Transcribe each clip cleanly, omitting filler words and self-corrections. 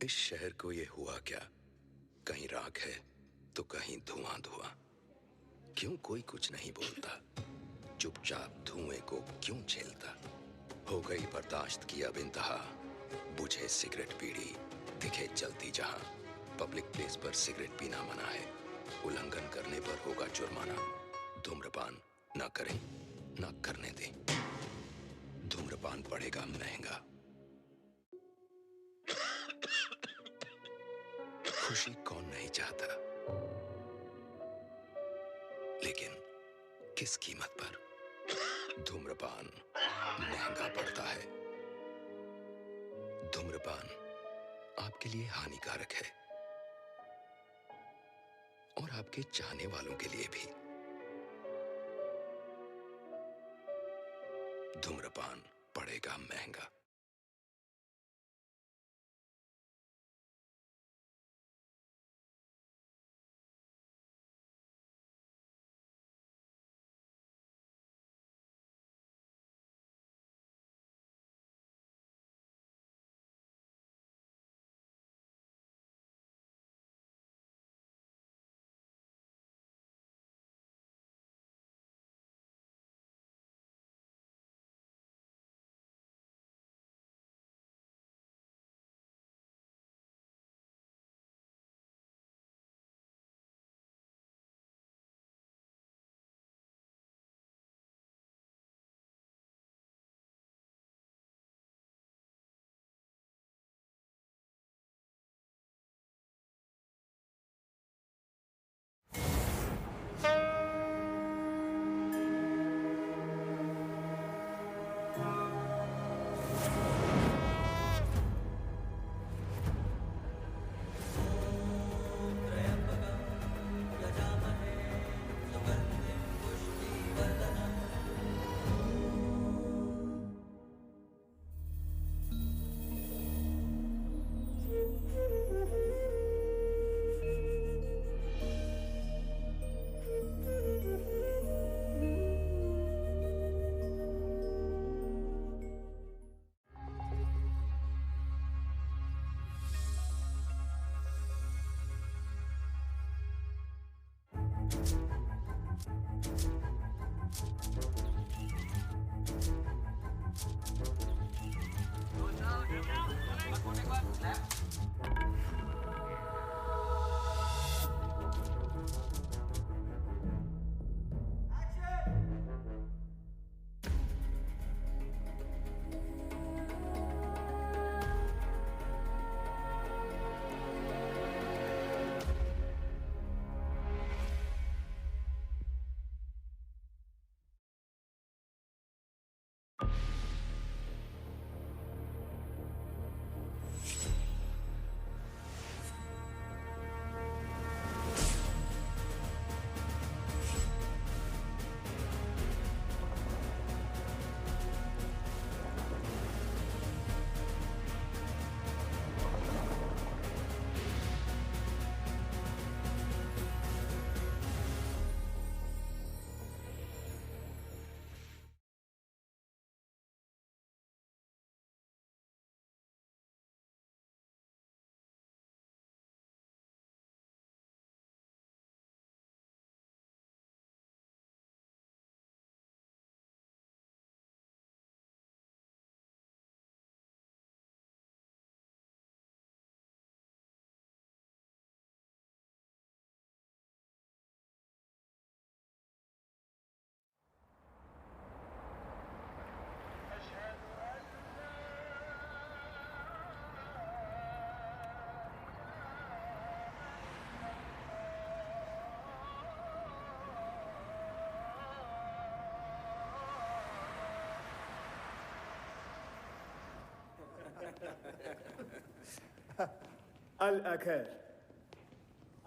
इस शहर को ये हुआ क्या? कहीं राख है तो कहीं धुआं धुआं। क्यों कोई कुछ नहीं बोलता? चुपचाप धुएं को क्यों झेलता? हो गई बर्दाश्त की अब इंतहा। बुझे सिगरेट बीड़ी दिखे जलती जहां। पब्लिक प्लेस पर सिगरेट पीना मना है। उल्लंघन करने पर होगा जुर्माना। धूम्रपान ना करें, ना करने दें। धूम्रपान पड़ेगा महंगा। खुशी कौन नहीं चाहता, लेकिन किस कीमत पर? धूम्रपान महंगा पड़ता है। धूम्रपान आपके लिए हानिकारक है और आपके चाहने वालों के लिए भी। धूम्रपान पड़ेगा महंगा।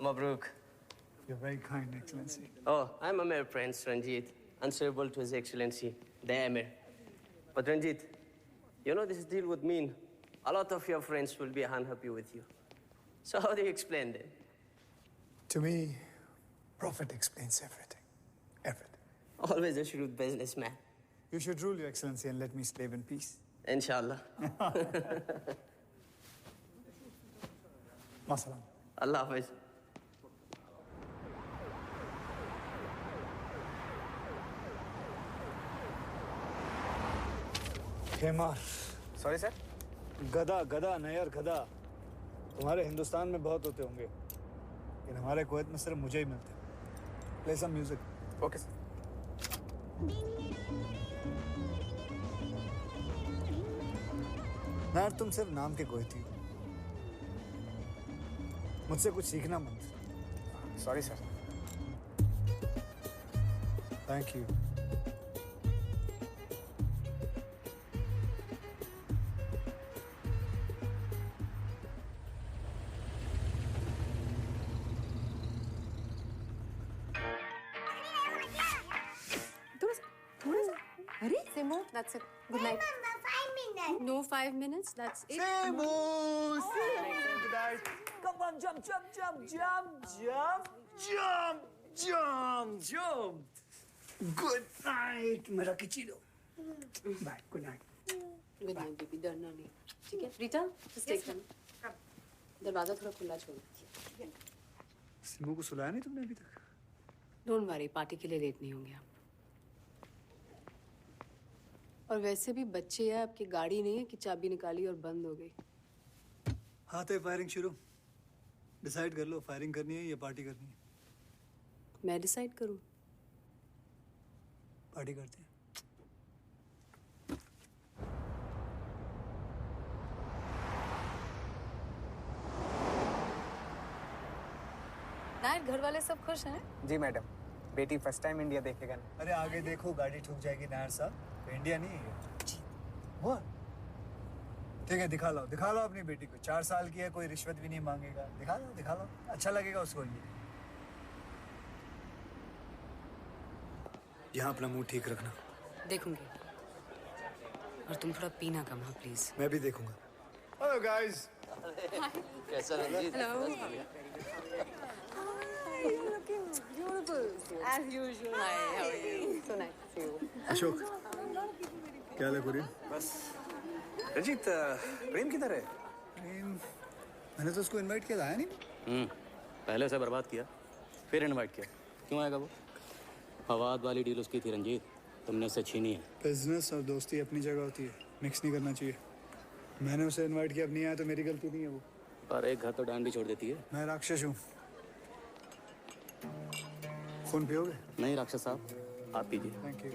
Mabruk. You're very kind, Excellency. Oh, I'm Amir Prince Ranjit, answerable to His Excellency, the Emir. But Ranjit, you know this deal would mean a lot of your friends will be unhappy with you. So how do you explain that? To me, profit explains everything. Everything. Always a shrewd businessman. You should rule, Your Excellency, and let me slave in peace. Inshallah. Masalam. Allah Hafiz. खेमार sorry sir. गधा गधा नयर गधा तुम्हारे हिंदुस्तान में बहुत होते होंगे, लेकिन हमारे कुवैत में सिर्फ मुझे ही मिलते हैं। Play some music. Okay sir. Nair, तुम सिर्फ नाम के कुवैती हो, मुझसे कुछ सीखना मत। Sorry sir. Thank you. Simo, that's it. Good night. 5 minutes. No 5 minutes, that's it. Good night. Come on, jump, jump, jump, jump, jump, jump, jump, jump. Good night, मेरा किचीलो. Bye, good night. Good night, baby. डरना नहीं. ठीक है? Rita, just take them. दरवाजा थोड़ा खुला छोड़. सिमू को सुलाया नहीं तुमने अभी तक? Don't worry, पार्टी के लिए लेट नहीं होंगे आप. और वैसे भी बच्चे हैं, आपकी गाड़ी नहीं है कि चाबी निकाली और बंद हो गई. हाँ तो फायरिंग शुरू. डिसाइड कर लो, फायरिंग करनी है या पार्टी करनी है. मैं डिसाइड करूं. पार्टी करते हैं. नायर, घर वाले सब खुश हैं? जी मैडम, बेटी फर्स्ट टाइम इंडिया देखेगा ना। अरे आगे देखो, गाड़ी ठुक जाएगी नायर साहब. इंडिया नहीं है ये. वो ठीक है, दिखा लो अपनी बेटी को. 4 साल की है, कोई रिश्वत भी नहीं मांगेगा. दिखा लो, अच्छा लगेगा उसको. ये यहाँ अपना मुंह ठीक रखना. देखूंगी. और तुम थोड़ा पीना कम, हाँ प्लीज. मैं भी देखूंगा. Hello guys. कैसा Ranjit? As usual. Hi, how are you? So nice to see you. Ashok, क्या हाल है कुरियन? बस। रंजीत, प्रेम किधर है? प्रेम, मैंने तो उसको इनवाइट किया था, आया नहीं. पहले से बर्बाद किया, फिर इनवाइट किया. क्यों आएगा वो? फवाद वाली डील उसकी थी रंजीत, तुमने उससे छीनी है. बिजनेस और दोस्ती अपनी जगह होती है, मिक्स नहीं करना चाहिए. मैंने उसे इनवाइट किया, अब नहीं आया तो मेरी गलती नहीं है वो. पर एक घर तो डांड भी छोड़ देती है. मैं राक्षस हूँ. फोन पियोगे? नहीं राक्षस साहब, आप पीजिए. Thank you.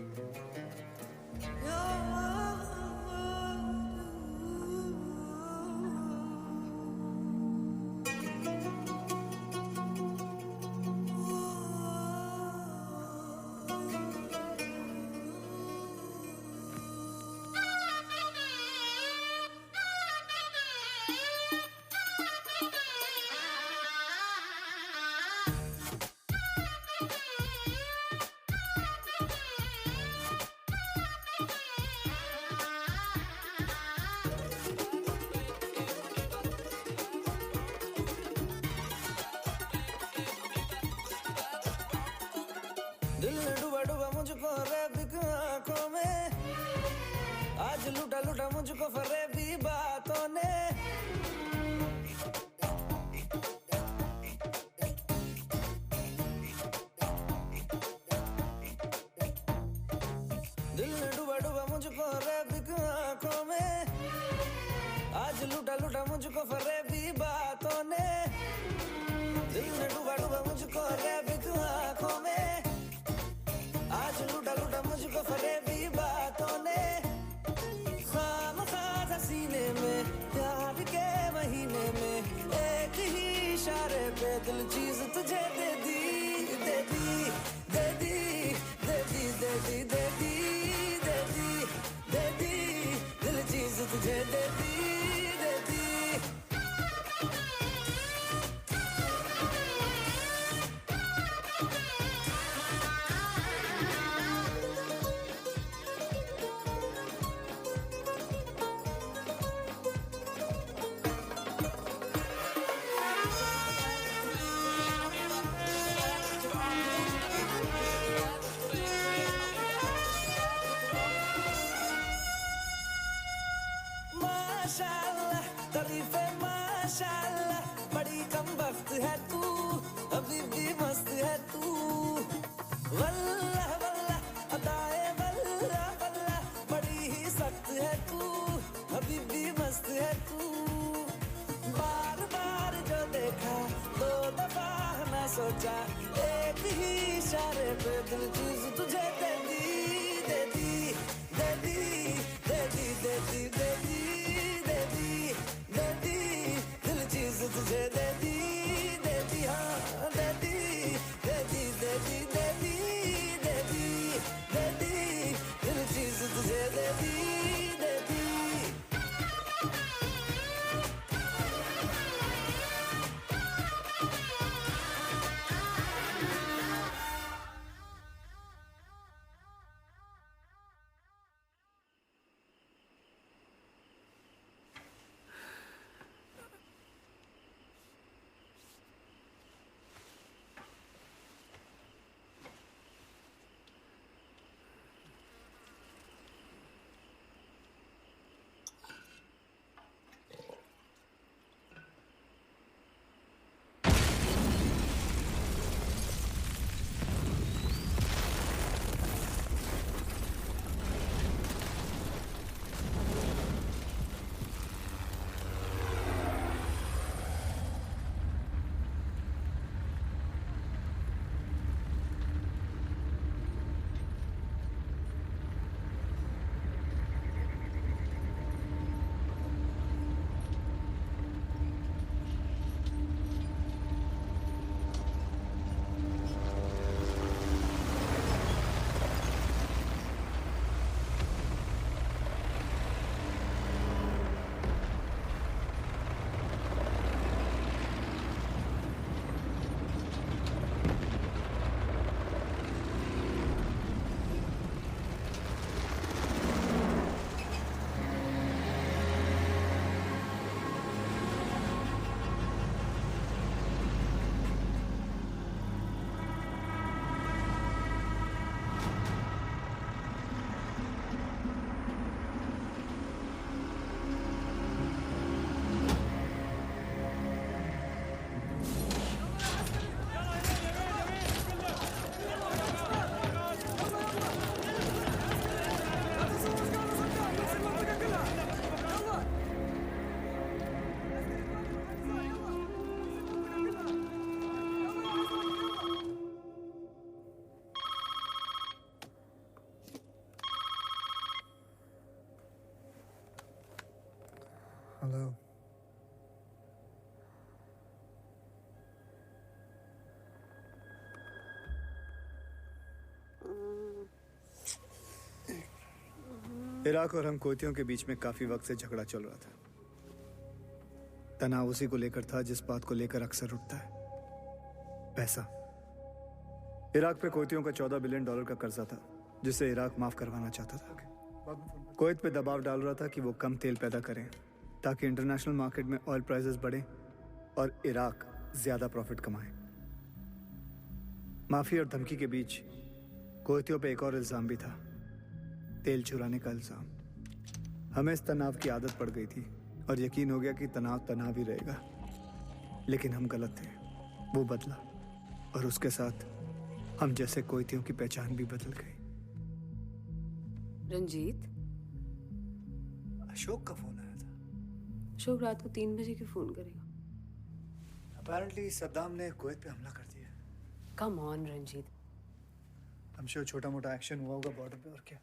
दिल ने डूबा डूबा मुझको रैबिक आंखों में, आज लूटा लूटा मुझको फरेबी बातों ने. दिल ने डूबा डूबा मुझको रैबिक आंखों में, आज लूटा लूटा मुझको फरेबी बातों ने. दिल ने डूबा डूबा मुझको रैबिक आंखों में, आज लूटा लूटा मुझको फरेबी बातों ने. खामखा सीने में प्यार के महीने में, एक ही इशारे पे दिल चीज तुझे दे दी, दे दी, दे दी, दे दी, दे दी, दे दी, दे दी, दे दी, दिल चीज तुझे दे दी, दे दी. हेलो। इराक और हम कोतियों के बीच में काफी वक्त से झगड़ा चल रहा था। तनाव उसी को लेकर था जिस बात को लेकर अक्सर उठता है, पैसा। इराक पे कोतियों का $14 बिलियन का कर्जा था जिसे इराक माफ करवाना चाहता था। कोयत पे दबाव डाल रहा था कि वो कम तेल पैदा करें ताकि इंटरनेशनल मार्केट में ऑयल प्राइसेस बढ़े और इराक ज्यादा प्रॉफिट कमाए। माफी और धमकी के बीच कोतियों पे एक और इल्जाम भी था, तेल चुराने का इल्जाम। हमें इस तनाव की आदत पड़ गई थी और यकीन हो गया कि तनाव तनाव ही रहेगा, लेकिन हम गलत थे। वो बदला और उसके साथ हम जैसे कोयतियों की पहचान भी बदल गई। रंजीत, अशोक का फोन आया था। अशोक रात को 3 बजे क्यों फोन करेगा? अपेरेंटली सद्दाम ने कुवैत पे हमला कर दिया। Come on Ranjit. हम श्योर छोटा मोटा एक्शन हुआ होगा बॉर्डर पे, और क्या।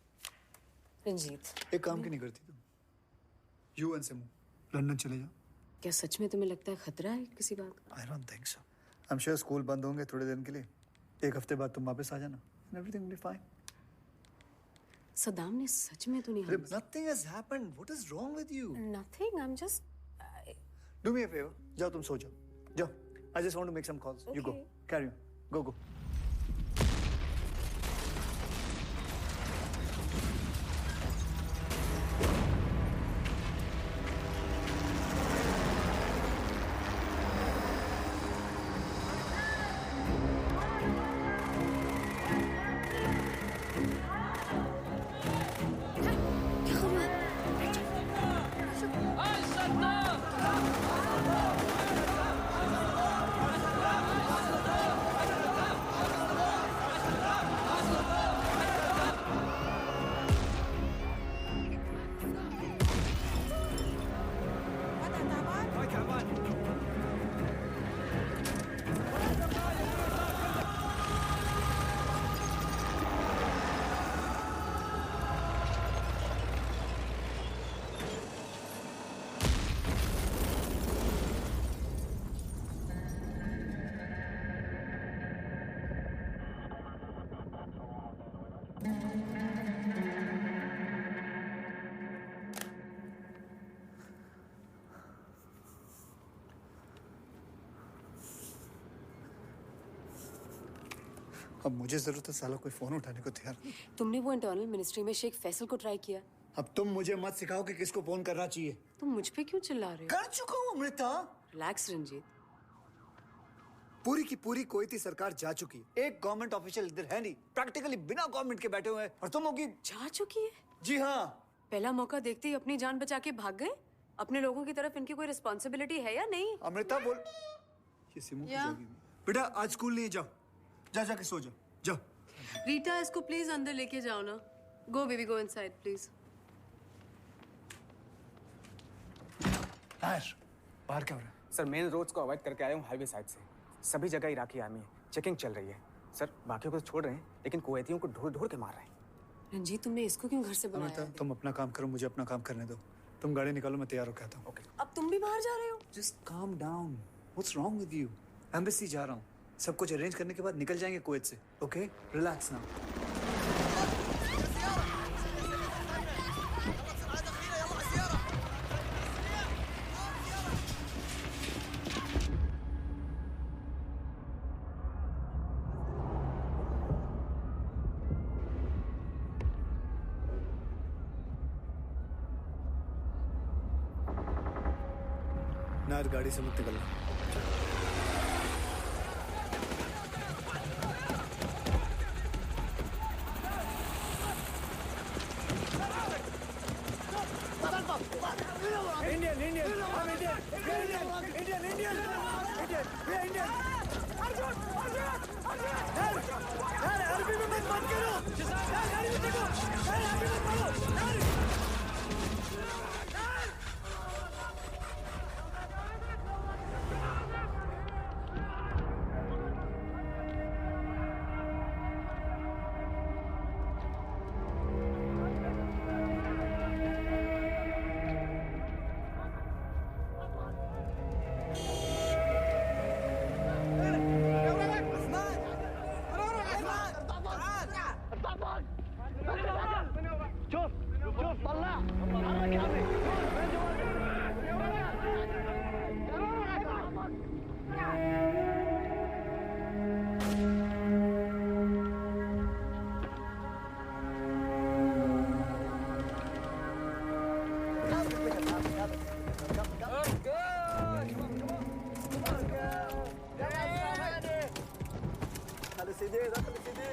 रंजीत, एक काम क्यों नहीं करती तुम? यूएन से मूव लंदन चले जाओ। क्या सच में तुम्हें लगता है खतरा है किसी बात का? I don't think so. I am sure school बंद होंगे थोड़े दिन के लिए। 1 हफ्ते बाद तुम वापस आ जाना and everything will be fine. Saddam ने सच में तो नहीं Nothing has happened. What is wrong with you? Nothing, I'm just... Do me a favor. जाओ तुम सो जाओ. जाओ. I just want to make some calls. You go. Okay. Carry on. Go. अब मुझे जरूरत है, साला कोई फोन उठाने को तैयार नहीं। तुमने वो इंटरनल मिनिस्ट्री में शेख फैसल को ट्राई किया? अब तुम मुझे मत सिखाओ कि किसको फोन करना चाहिए। तुम मुझ पे क्यों चिल्ला रहे हो? कर चुका हूँ अमृता। रिलैक्स रंजीत। पूरी की पूरी कोयती सरकार जा चुकी है। एक गवर्नमेंट ऑफिशियल इधर है नहीं, प्रैक्टिकली बिना गवर्नमेंट के बैठे हुए हैं। और तुम होगी जा चुकी है? जी हाँ। पहला मौका देखते ही अपनी जान बचा के भाग गए। अपने लोगों की तरफ इनकी कोई रिस्पॉन्सिबिलिटी है या नहीं? अमृता बोल। ये सिमू की जागी। बेटा आज स्कूल नहीं, जाओ जाके सो जाओ। रीटा, इसको प्लीज अंदर लेके जाओ ना। गो बेबी, गो इनसाइड प्लीज। बाहर क्या हो रहा है? सर मेन रोड्स को अवॉइड करके आया हूँ हाईवे साइड से। सभी जगह इराकी आर्मी है, चेकिंग चल रही है। सर बाकियों को तो छोड़ रहे हैं लेकिन कुवैतियों को ढूंढ के मार रहे हैं। रंजीत, तुमने इसको क्यों घर से बुलाया? अमृता तुम अपना काम करो, मुझे अपना काम करने दो। तुम गाड़ी निकालो, मैं तैयार होकर आता हूँ। ओके। अब तुम भी बाहर जा रहे हो? Just calm down. What's wrong with you? Embassy जा रहा हूँ, सब कुछ अरेंज करने के बाद निकल जाएंगे कुवैत से। Okay, relax now. नायर, गाड़ी से मत निकलना। सीधे दखल सीधे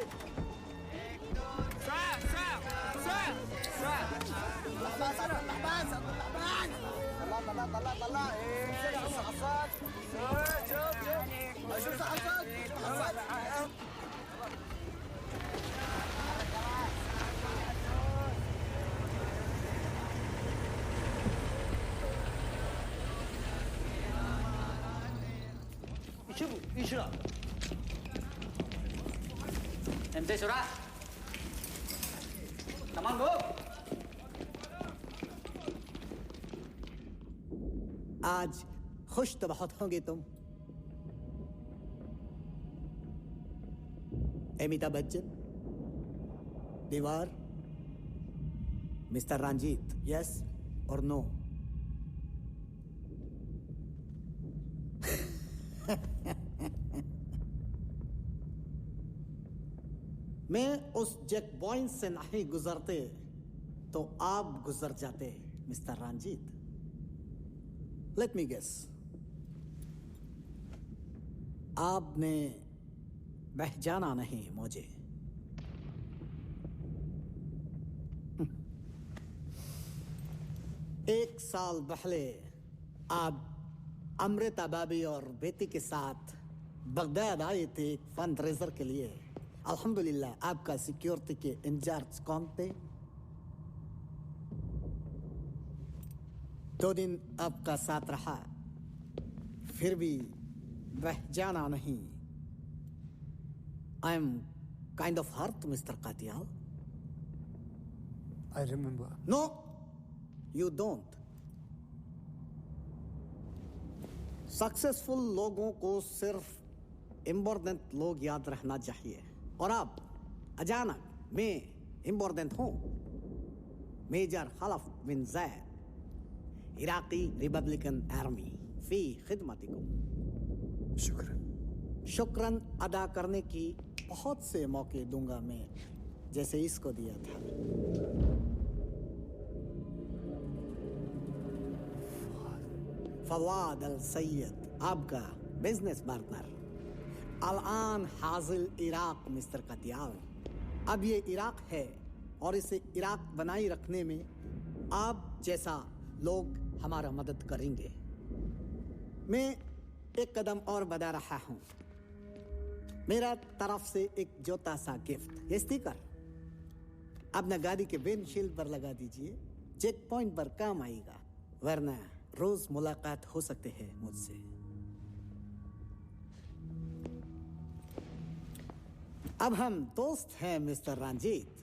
MC Surah. Come on, go. आज खुश तो बहुत होंगे तुम। अमिताभ बच्चन, दीवार, मिस्टर रंजीत, यस और नो? मैं उस चेक पॉइंट से नहीं गुजरते तो आप गुजर जाते mister Ranjit. Let me guess, आपने बह जाना नहीं मुझे। एक साल पहले आप अमृता भाभी और बेटी के साथ बगदाद आए थे फंड रेजर के लिए। अल्हम्दुलिल्लाह आपका सिक्योरिटी के इंचार्ज कौन थे? 2 दिन आपका साथ रहा, फिर भी बह जाना नहीं। I am kind of hurt Mister Katiyal. I remember. No you don't. Successful लोगों को सिर्फ इम्पोर्टेंट लोग याद रखना चाहिए। और अब अचानक मैं इम्पोर्टेंट हूं। मेजर खलफ बिन जैद, इराकी रिपब्लिकन आर्मी, फी खिदमतिकुम। शुक्रन अदा करने की बहुत से मौके दूंगा मैं, जैसे इसको दिया था। फवाद अल सैयद, आपका business partner, अल-आन हाजिल Iraq mister Katyal. अब ये इराक है और इसे इराक बनाए रखने में आप जैसा लोग हमारा मदद करेंगे। मैं एक कदम और बढ़ा रहा हूं। मेरा तरफ से एक छोटा सा गिफ्ट, ये स्टिकर अपना गाड़ी के विंडशील्ड पर लगा दीजिए। चेक पॉइंट पर काम आएगा, वरना रोज मुलाकात हो सकते हैं मुझसे। अब हम दोस्त हैं मिस्टर रंजीत।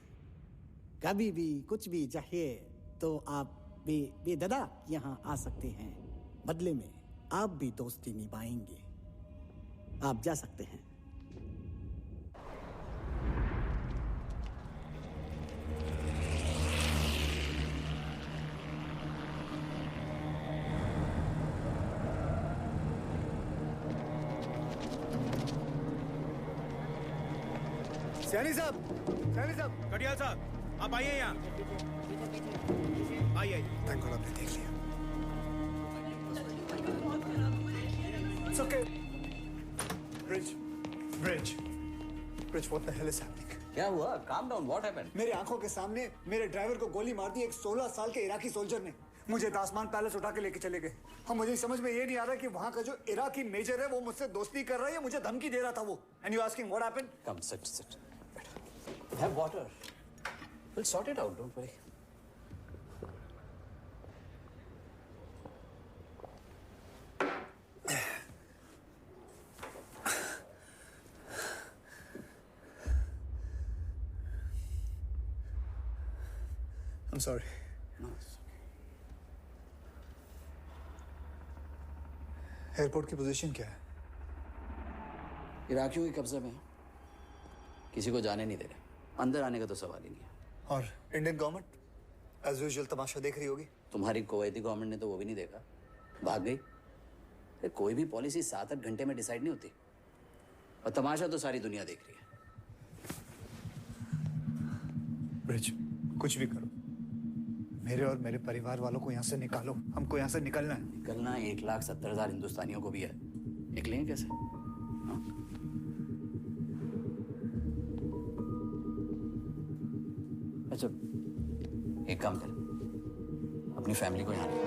कभी भी कुछ भी चाहिए तो आप बेधड़क यहाँ आ सकते हैं। बदले में आप भी दोस्ती निभाएंगे। आप जा सकते हैं। सैनी साहब, कटियाल साहब, आप आइए यहाँ। आइए। थैंक गॉड आपने देख लिया। It's okay. Bridge, what the hell is happening? क्या हुआ? Calm down. What happened? मेरे आंखों के सामने मेरे ड्राइवर को गोली मार दी एक 16 साल के इराकी सोल्जर ने। मुझे दासमान पैलेस उठा के लेके चले गए। हम मुझे समझ में ये नहीं आ रहा कि वहाँ का जो इराकी मेजर है वो मुझसे दोस्ती कर रहा है या मुझे धमकी दे रहा था वो। And you asking what happened? Come, sit. Have water. We'll sort it out. Don't worry. I'm sorry. No, it's okay. Airport की पोजीशन क्या है? इराकियों के कब्जे में है। किसी को जाने नहीं दे रहे। अंदर आने का तो सवाल ही नहीं है। और इंडियन गवर्नमेंट एज यूजुअल तमाशा देख रही होगी। तुम्हारी कुवैती गवर्नमेंट ने तो वो भी नहीं देखा, भाग गई। अरे कोई भी पॉलिसी 7-8 घंटे में डिसाइड नहीं होती, और तमाशा तो सारी दुनिया देख रही है। ब्रिज, कुछ भी करो, मेरे और मेरे परिवार वालों को यहाँ से निकालो। हमको यहाँ से निकलना है। निकलना 1,70,000 हिंदुस्तानियों को भी है। निकलेंगे कैसे? हाँ? अच्छा एक काम कर, अपनी फैमिली को यहाँ ले।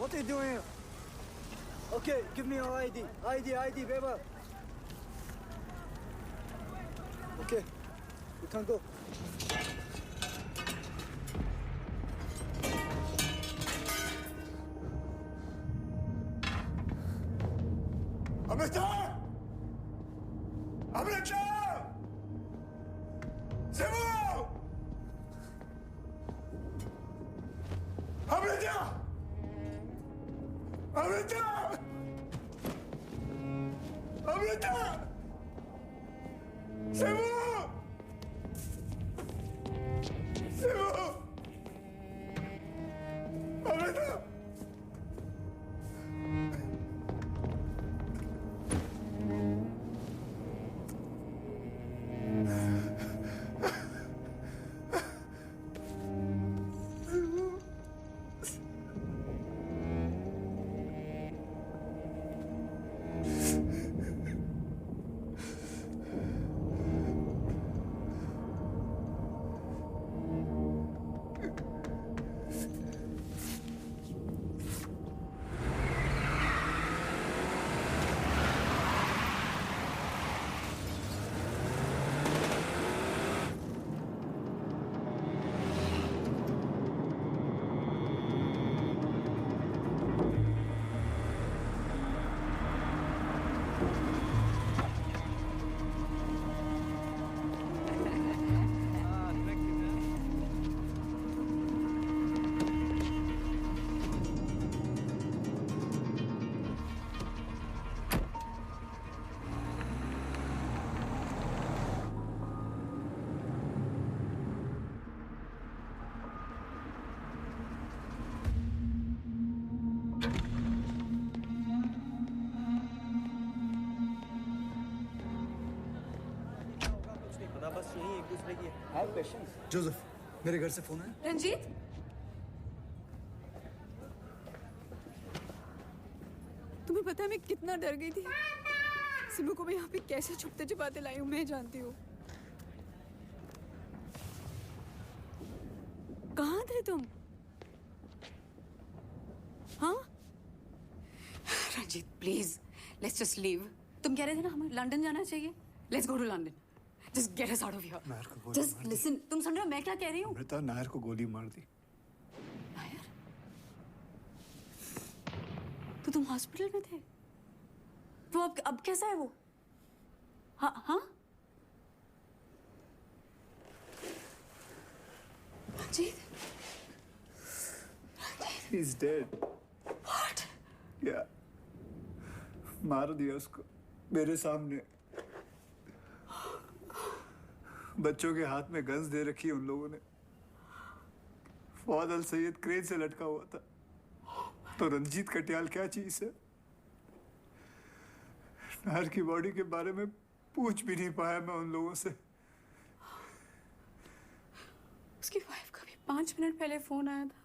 What are you doing here? Okay, give me your ID. ID, baby. Okay, you can go. Amrita! Amrita! Simu! Amrita! Amrita! Amrita! Simu! Simu! Amrita! Joseph, मेरे घर से फोन है। रंजीत, तुम्हें पता है मैं कितना डर गई थी। सिमू को मैं यहाँ पे कैसे छुपते छुपाते लाई हूँ मैं जानती हूँ। कहाँ थे तुम? हाँ Ranjit please let's just leave. तुम कह रहे थे ना हमें लंदन जाना चाहिए। Let's go to London. Just get us out of here. Nair को गोली जस्ट मार दी। लिसन। तुम सुन रहे हो मैं क्या कह रही हूँ? अमृता, नायर को गोली मार दी। नायर तो तुम हॉस्पिटल में थे? तो अब कैसा है वो? हाँ हाँ Ranjit He's dead. What? Yeah. मार दिया उसको मेरे सामने। बच्चों के हाथ में गन्स दे रखी है उन लोगों ने। फौद अल सैयद क्रेन से लटका हुआ था। तो रंजीत कटियाल क्या चीज है? नायर की बॉडी के बारे में पूछ भी नहीं पाया मैं उन लोगों से। उसकी वाइफ का भी 5 मिनट पहले फोन आया था।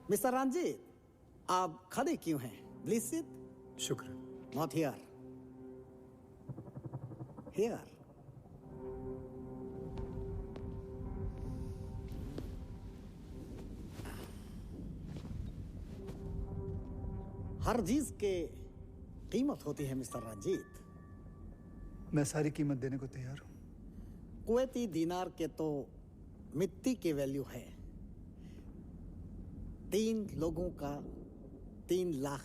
मिस्टर रंजीत, आप खड़े क्यों हैं? Please sit. शुक्र। Not here, here. हर चीज के कीमत होती है मिस्टर रंजीत। मैं सारी कीमत देने को तैयार हूँ। कुवैती दीनार के तो मिट्टी की वैल्यू है। 3 लोगों का $3 लाख।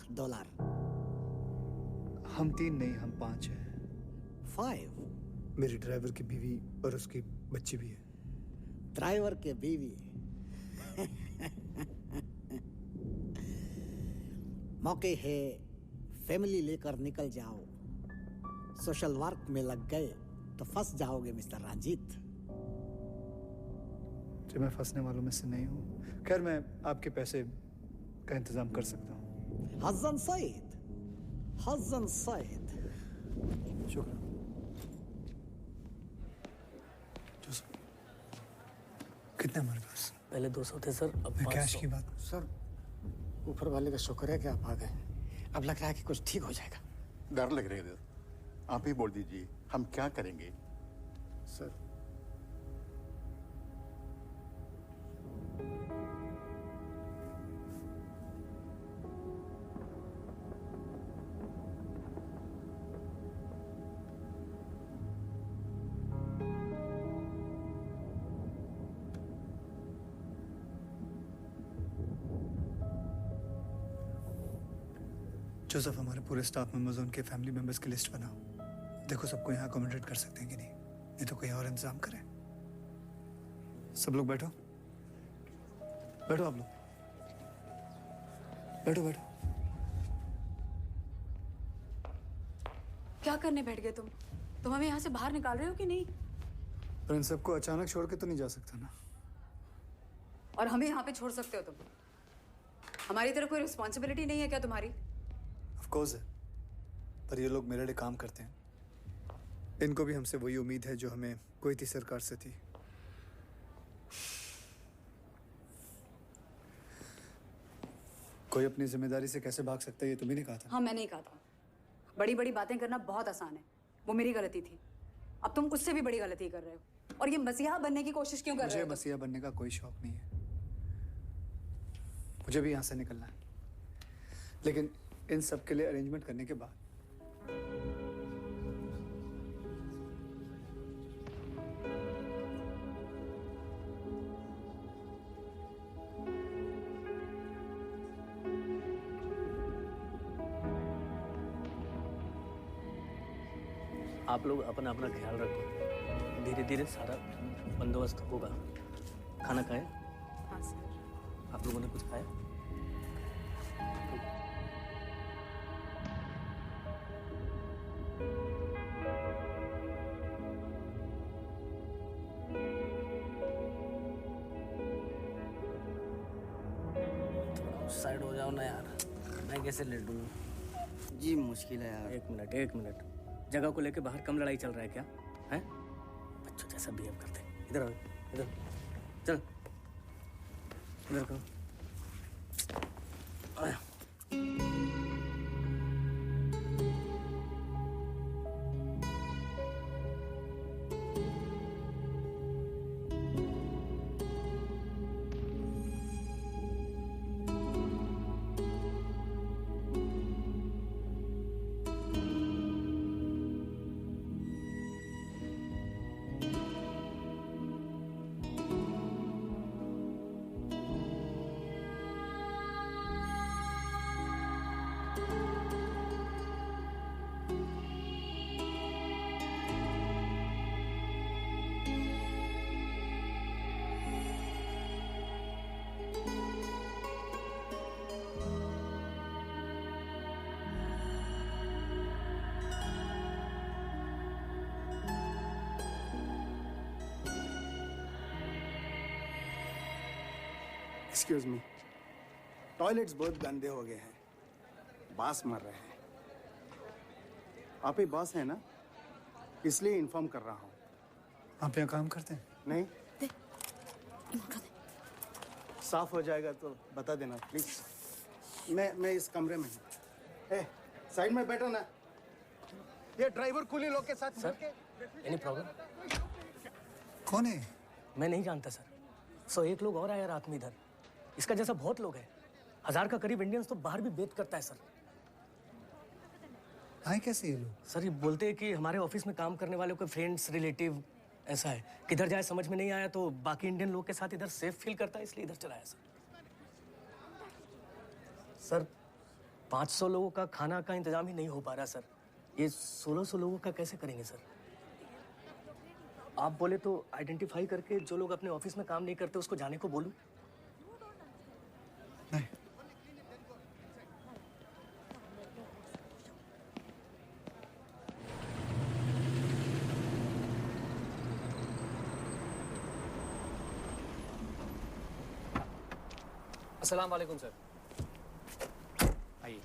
हम 3 नहीं, हम 5 हैं। 5? मेरी ड्राइवर की बीवी और उसकी बच्ची भी है। ड्राइवर के बीवी? मौके है, फैमिली लेकर निकल जाओ। सोशल वर्क में लग गए तो फंस जाओगे मिस्टर रंजीत। जो मैं फंसने वालों में से नहीं हूँ। खैर, मैं आपके पैसे का इंतजाम कर सकता हूँ। हसन सईद, हसन सईद। शुक्र। कितने हमारे पास? पहले 200 थे सर, अब मैं 500। कैश की बात। सर ऊपर वाले का शुक्र है कि आप आ गए। अब लग रहा है कि कुछ ठीक हो जाएगा। डर लग रहे हैं। आप ही बोल दीजिए, हम क्या करेंगे? सर जोसेफ, हमारे पूरे स्टाफ मेंबर्स उनके फैमिली मेंबर्स की लिस्ट बनाओ। देखो सबको यहाँ अकोमोडेट कर सकते हैं कि नहीं, नहीं तो कोई और इंतजाम करें। सब लोग बैठो, बैठो आप लोग, बैठो बैठो। क्या करने बैठ गए तुम? तुम हमें यहाँ से बाहर निकाल रहे हो कि नहीं? पर इन सबको अचानक छोड़ के तो नहीं जा सकता ना। और हमें यहाँ पे छोड़ सकते हो तुम? हमारी तरफ कोई रिस्पॉन्सिबिलिटी नहीं है क्या तुम्हारी? ऑफ कोर्स है, पर ये लोग मेरे लिए काम करते हैं। इनको भी हमसे वही उम्मीद है जो हमें कोई थी सरकार से थी। कोई अपनी जिम्मेदारी से कैसे भाग सकता है ये तुम्ही ने कहा था। हाँ, मैंने ही कहा था। बड़ी बड़ी बातें करना बहुत आसान है, वो मेरी गलती थी। अब तुम उससे भी बड़ी गलती कर रहे हो और ये मसीहा बनने की कोशिश क्यों कर रहे हो? मुझे मसीहा बनने का कोई शौक नहीं है, मुझे भी यहाँ से निकलना है, लेकिन इन सब के लिए अरेंजमेंट करने के बाद। आप लोग अपना अपना ख्याल रखो, धीरे धीरे सारा बंदोबस्त होगा। खाना खाए? हाँ सर। आप लोगों ने कुछ खाया? साइड हो जाओ ना यार, मैं कैसे लेटूं? जी मुश्किल है यार। एक मिनट, जगह को लेके बाहर कम लड़ाई चल रहा है क्या? हैं? बच्चों जैसा बिहेव करते हैं। इधर आओ, इधर चल, इधर करो। एक्सक्यूज मी, टॉयलेट्स बहुत गंदे हो गए हैं, बास मर रहे हैं। आप ही बॉस हैं ना, इसलिए इन्फॉर्म कर रहा हूँ। आप यहाँ काम करते हैं? नहीं, साफ हो जाएगा तो बता देना प्लीज। मैं इस कमरे में हूँ। साइड में बैठो ना। ये ड्राइवर कुली लोग के साथ सर, एनी प्रॉब्लम? कौन है? मैं नहीं जानता सर। एक लोग और आया रात में इधर, इसका जैसा बहुत लोग हैं। 1000 का करीब इंडियंस तो बाहर भी बेट करता है सर। आए कैसे ये लोग? सर ये बोलते हैं कि हमारे ऑफिस में काम करने वालों के फ्रेंड्स रिलेटिव ऐसा है, किधर जाए समझ में नहीं आया तो बाकी इंडियन लोग के साथ इधर सेफ फील करता है, इसलिए इधर चला आया सर। सर 500 लोगों का खाना का इंतजाम ही नहीं हो पा रहा सर, ये 1600 लोगों का कैसे करेंगे सर? आप बोले तो आइडेंटिफाई करके जो लोग अपने ऑफिस में काम नहीं करते उसको जाने को बोलूं? नहीं। अस्सलाम वालेकुम सर। आइए।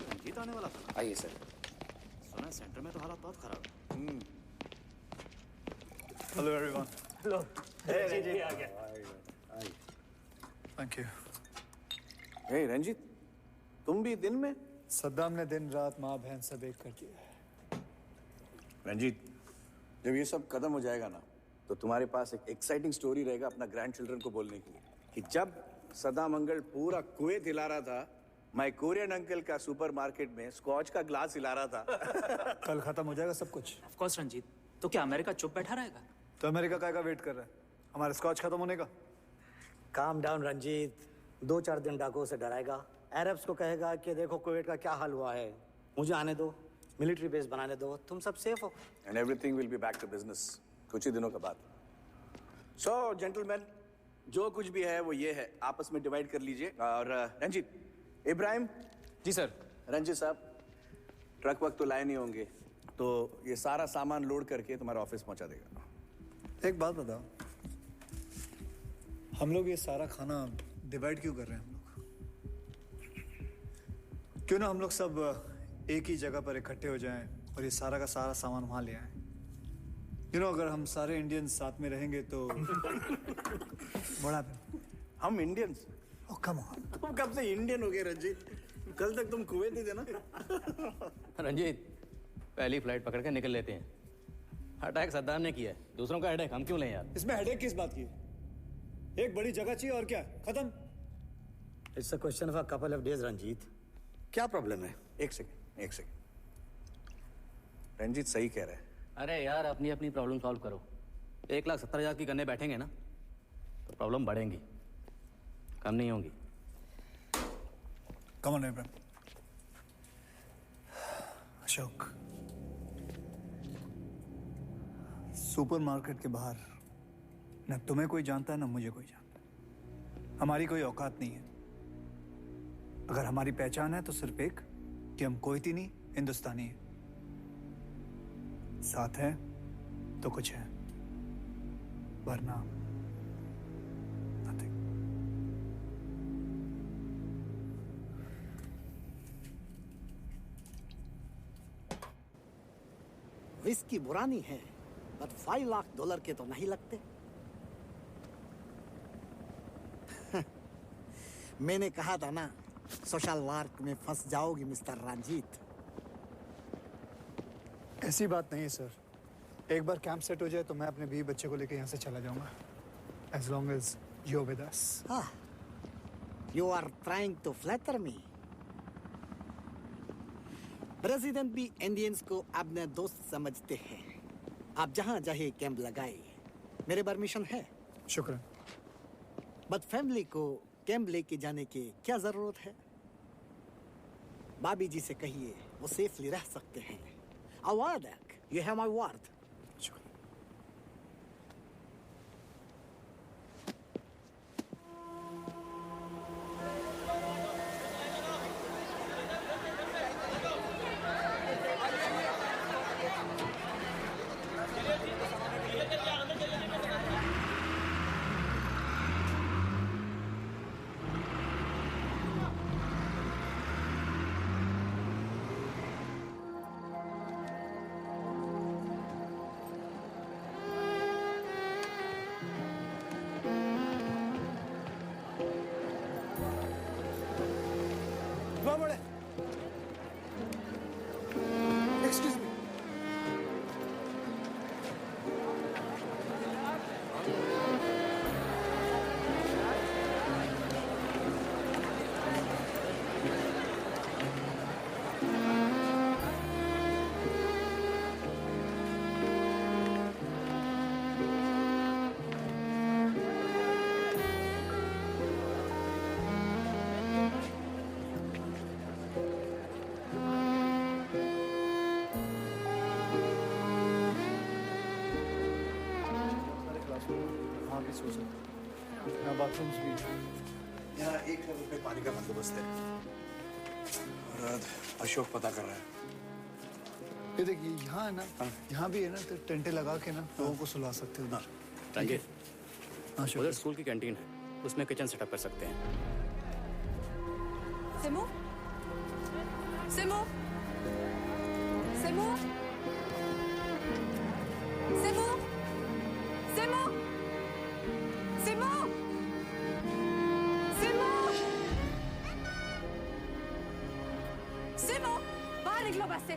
रंजीत आने वाला था। आइए सर। सुना सेंटर में तो हालात बहुत खराब है। Hello everyone. हेलो। जी आ गया। Thank you. हे रंजीत, तुम भी दिन में? सद्दाम ने दिन रात माँ बहन सब एक कर दिया। रंजीत, जब ये सब खत्म हो जाएगा ना, तो तुम्हारे पास एक एक्साइटिंग स्टोरी रहेगा अपना ग्रैंड चिल्ड्रन को बोलने के लिए कि जब सद्दाम अंकल पूरा कुवैत हिला रहा था, मैं कोरियन अंकल का सुपरमार्केट में स्कॉच का ग्लास हिला रहा था। कल खत्म हो जाएगा सब कुछ। ऑफ कोर्स रंजीत, तो क्या अमेरिका चुप बैठा रहेगा? तो अमेरिका काय का वेट कर रहा है हमारे स्कॉच खत्म होने का? काम डाउन रंजीत, 2-4 दिन डाकुओं से डराएगा, अरब्स को कहेगा कि देखो कुवैत का क्या हाल हुआ है, मुझे आने दो, मिलिट्री बेस बनाने दो, तुम सब सेफ हो। And everything will be back to business कुछ ही दिनों के बाद। सो जेंटलमैन, जो कुछ भी है वो ये है, आपस में डिवाइड कर लीजिए। और रंजीत, इब्राहिम। जी सर। रंजीत साहब, ट्रक वक्त तो लाए नहीं होंगे, तो ये सारा सामान लोड करके तुम्हारा ऑफिस पहुंचा देगा। एक बात बताओ, हम लोग ये सारा खाना डिवाइड क्यों कर रहे हैं? हम लोग क्यों ना हम लोग सब एक ही जगह पर इकट्ठे हो जाएं और ये सारा का सारा सामान वहां ले आएं। अगर हम सारे इंडियंस साथ में रहेंगे तो बड़ा हम इंडियंस? ओह कम ऑन, तुम कब से इंडियन हो गए रंजीत? कल तक तुम कुवैती थे ना? रंजीत, पहली फ्लाइट पकड़ के निकल लेते हैं। अटैक सद्दाम ने किया है, दूसरों का हेडेक हम क्यों लें यार? इसमें हेडेक किस बात की है? एक बड़ी जगह चाहिए और क्या, खत्म। It's a question of a couple of days Ranjit. क्या प्रॉब्लम है? एक सेकंड। रंजीत सही कह रहा है। अरे यार, अपनी अपनी प्रॉब्लम सॉल्व करो। 1,70,000 की गन्ने बैठेंगे ना तो प्रॉब्लम बढ़ेंगी, कम नहीं होंगी। Come on Ibrahim. Ashok, supermarket के बाहर न तुम्हें कोई जानता है, न मुझे कोई जानता है। हमारी कोई औकात नहीं है। अगर हमारी पहचान है तो सिर्फ एक, कि हम कोईती नहीं, हिंदुस्तानी है। साथ है तो कुछ है, वरना nothing। विस्की बुरानी है, पर $5 लाख के तो नहीं लगते। मैंने कहा था ना, सोशल वर्क में फंस जाओगी मिस्टर रंजीत। ऐसी बात नहीं है सर। एक बार कैंप सेट हो जाए तो मैं अपने बीवी बच्चे को लेकर यहाँ से चला जाऊंगा, as long as you're with us। You are trying to flatter me। President भी इंडियंस को अपने दोस्त समझते हैं। आप जहाँ चाहे कैंप लगाए, मेरे परमिशन है। शुक्र। बट फैमिली को कैंप लेके जाने की क्या जरूरत है? भाभी जी से कहिए वो सेफली रह सकते हैं। You have my word। Excuse me। यहाँ बाथरूम्स भी हैं। यहाँ 1 लाख रुपए पानी का बंदोबस्त है। और अशोक पता कर रहा है। ये देखिए, यहाँ है ना, यहाँ भी है ना, तो टेंटे लगा के ना लोगों को सुला सकते हो। रंजीत, उधर स्कूल की कैंटीन है, उसमें किचन सेटअप कर सकते हैं। सिमू, सिमू, सिमू, सिमू, सिमू, सिमू, सिमू, सिमू, बाहर निकलो बस से।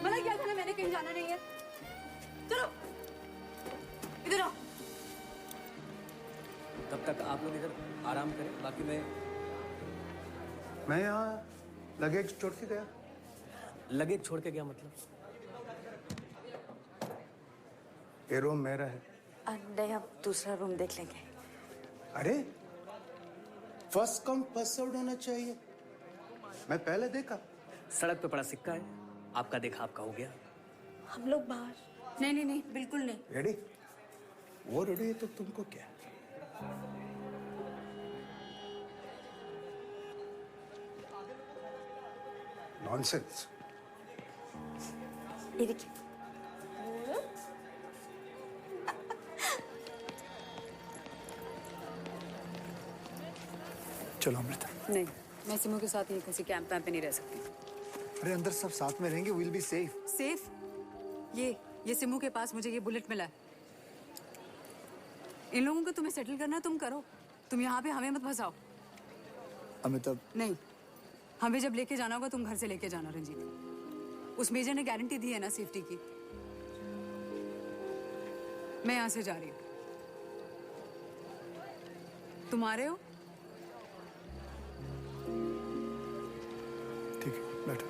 मना किया था ना मैंने, कहीं जाना नहीं है। चलो इधर आओ। तब तक आप लोग इधर आराम करें, बाकी मैं यहाँ लगेज छोड़ के गया। लगेज छोड़ के गया मतलब? ये रूम मेरा है। नहीं, अब दूसरा रूम देख लेंगे। अरे फर्स्ट कम फर्स्ट सर्व्ड होना चाहिए। मैं पहले देखा। सड़क पे पड़ा सिक्का है, आपका देखा आपका हो गया। हम लोग बाहर। नहीं नहीं नहीं, बिल्कुल नहीं। रेडी? वो रेडी है तो तुमको क्या? नॉनसेंस। ये देखिए। चलो अमृता। नहीं, मैं सिमो के साथ ही किसी कैंप पे नहीं रह सकती। अरे अंदर सब साथ में रहेंगे, विल बी सेफ। सेफ? ये सिमो के पास मुझे ये बुलेट मिला है। इन लोगों को तुम्हें सेटल करना है, तुम करो। तुम यहाँ पे हमें मत फंसाओ। अमिताभ। नहीं, हमें जब लेके जाना होगा तुम घर से लेके जाना रंजीत। उस मेजर ने गारंटी दी है ना सेफ्टी की। मैं यहाँ से जा रही हूँ। तुम आ रहे हो? ठीक है, बैठो।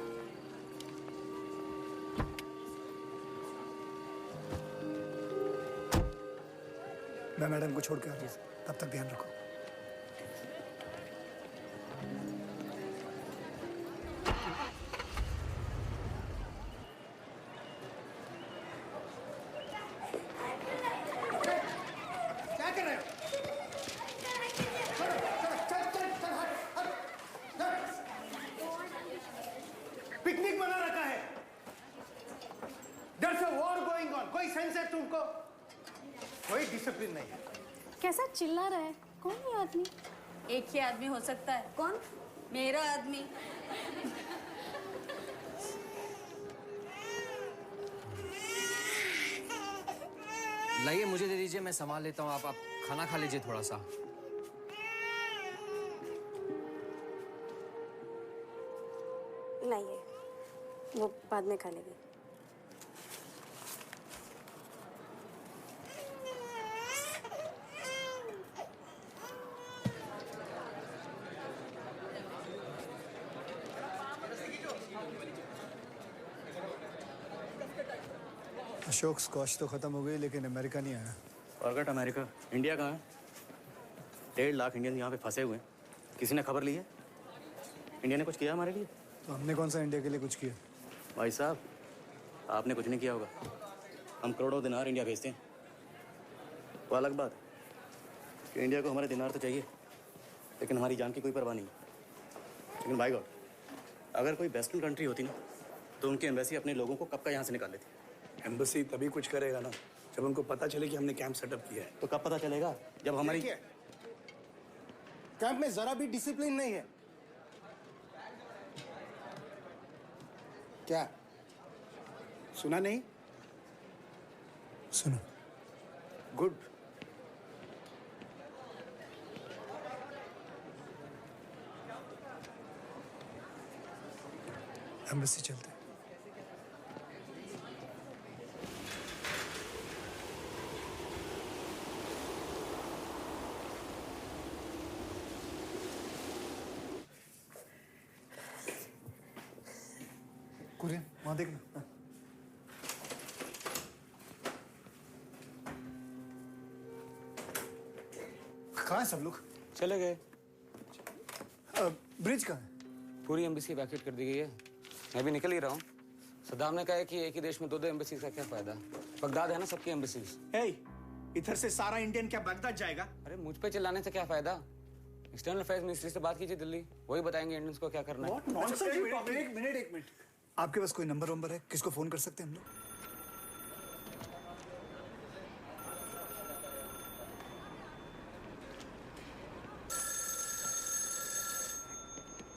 मैं मैडम को छोड़ के आ रहा हूँ, तब तक ध्यान रखो। क्या कर रहे हो? पिकनिक मना रखा है। There's a war going on. कोई सेंस है तुमको? कोई डिसिप्लिन नहीं है। कैसा चिल्ला रहा है? कौन ये आदमी? एक ही आदमी हो सकता है। कौन? मेरा आदमी। लाइए मुझे दे दीजिए, मैं संभाल लेता हूँ। आप खाना खा लीजिए थोड़ा सा। नहीं है, वो बाद में खा लेगी। अशोक, स्कॉच तो खत्म हो गई लेकिन अमेरिका नहीं आया। Forget America. इंडिया कहाँ है? 1.5 लाख इंडियन यहाँ पे फंसे हुए हैं। किसी ने खबर ली है? इंडिया ने कुछ किया हमारे लिए? तो हमने कौन सा इंडिया के लिए कुछ किया? भाई साहब, आपने कुछ नहीं किया होगा। हम करोड़ों दिनार इंडिया भेजते हैं। वो अलग बात है कि इंडिया को हमारे दिनार तो चाहिए, लेकिन हमारी जान की कोई परवाह नहीं। लेकिन भाई गॉड, अगर कोई वेस्टर्न कंट्री होती ना, तो उनकी एम्बेसी अपने लोगों को कब का यहाँ से निकाल देती। एम्बेसी तभी कुछ करेगा ना जब उनको पता चले कि हमने कैंप सेटअप किया है। तो कब पता चलेगा? जब हमारी कैंप में जरा भी डिसिप्लिन नहीं है। क्या सुना नहीं? सुनो। गुड। एम्बेसी चलते हैं। कुरियन, वहां देखना। कहाँ है सब लोग? चले गए। ब्रिज कहाँ है? पूरी एम्बेसी वैकेट कर दी गई है। मैं भी निकल ही रहा हूँ। सद्दाम ने कहा है कि एक ही देश में 2-2 एम्बेसी का क्या फायदा। बगदाद है ना सबकी एम्बेसीज। इधर से सारा इंडियन क्या बगदाद जाएगा? अरे मुझ पे चिल्लाने से क्या फायदा? एक्सटर्नल अफेयर्स मिनिस्ट्री से बात कीजिए दिल्ली, वही बताएंगे इंडियंस को क्या करना है। एक मिनट। आपके पास कोई नंबर वंबर है? किसको फोन कर सकते हैं हम लोग?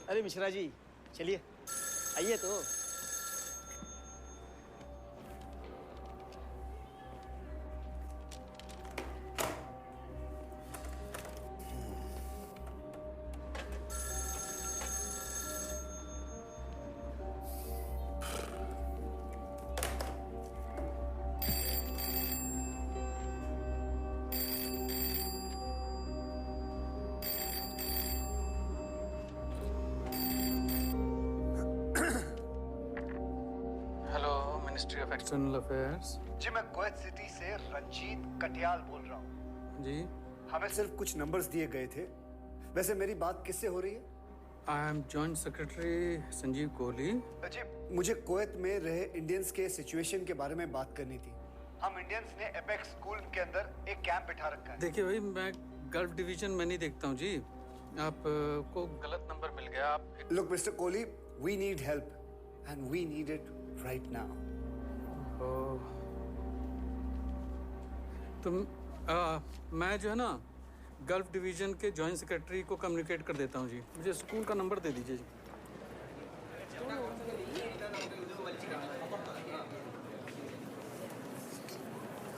अरे मिश्रा जी, चलिए आइए तो। Ministry of External Affairs. जी मैं कुवैत सिटी से रंजीत कटियाल बोल रहा हूँ। जी हमें सिर्फ कुछ नंबर्स दिए गए थे। वैसे मेरी बात किससे हो रही है? I am joint secretary Sanjeev Kohli. जी, मुझे कुवैत में रहे इंडियंस के सिचुएशन के बारे में बात करनी थी। हम इंडियंस ने एपेक्स स्कूल के अंदर एक कैंप बिठा रखा है। देखिए भाई, मैं गल्फ डिवीजन में नहीं देखता हूँ जी। आपको गलत नंबर मिल गया। आप look mister Kohli, we need help and we need it right now. तो मैं जो है ना गल्फ डिवीजन के जॉइंट सेक्रेटरी को कम्युनिकेट कर देता हूँ जी। मुझे स्कूल का नंबर दे दीजिए जी।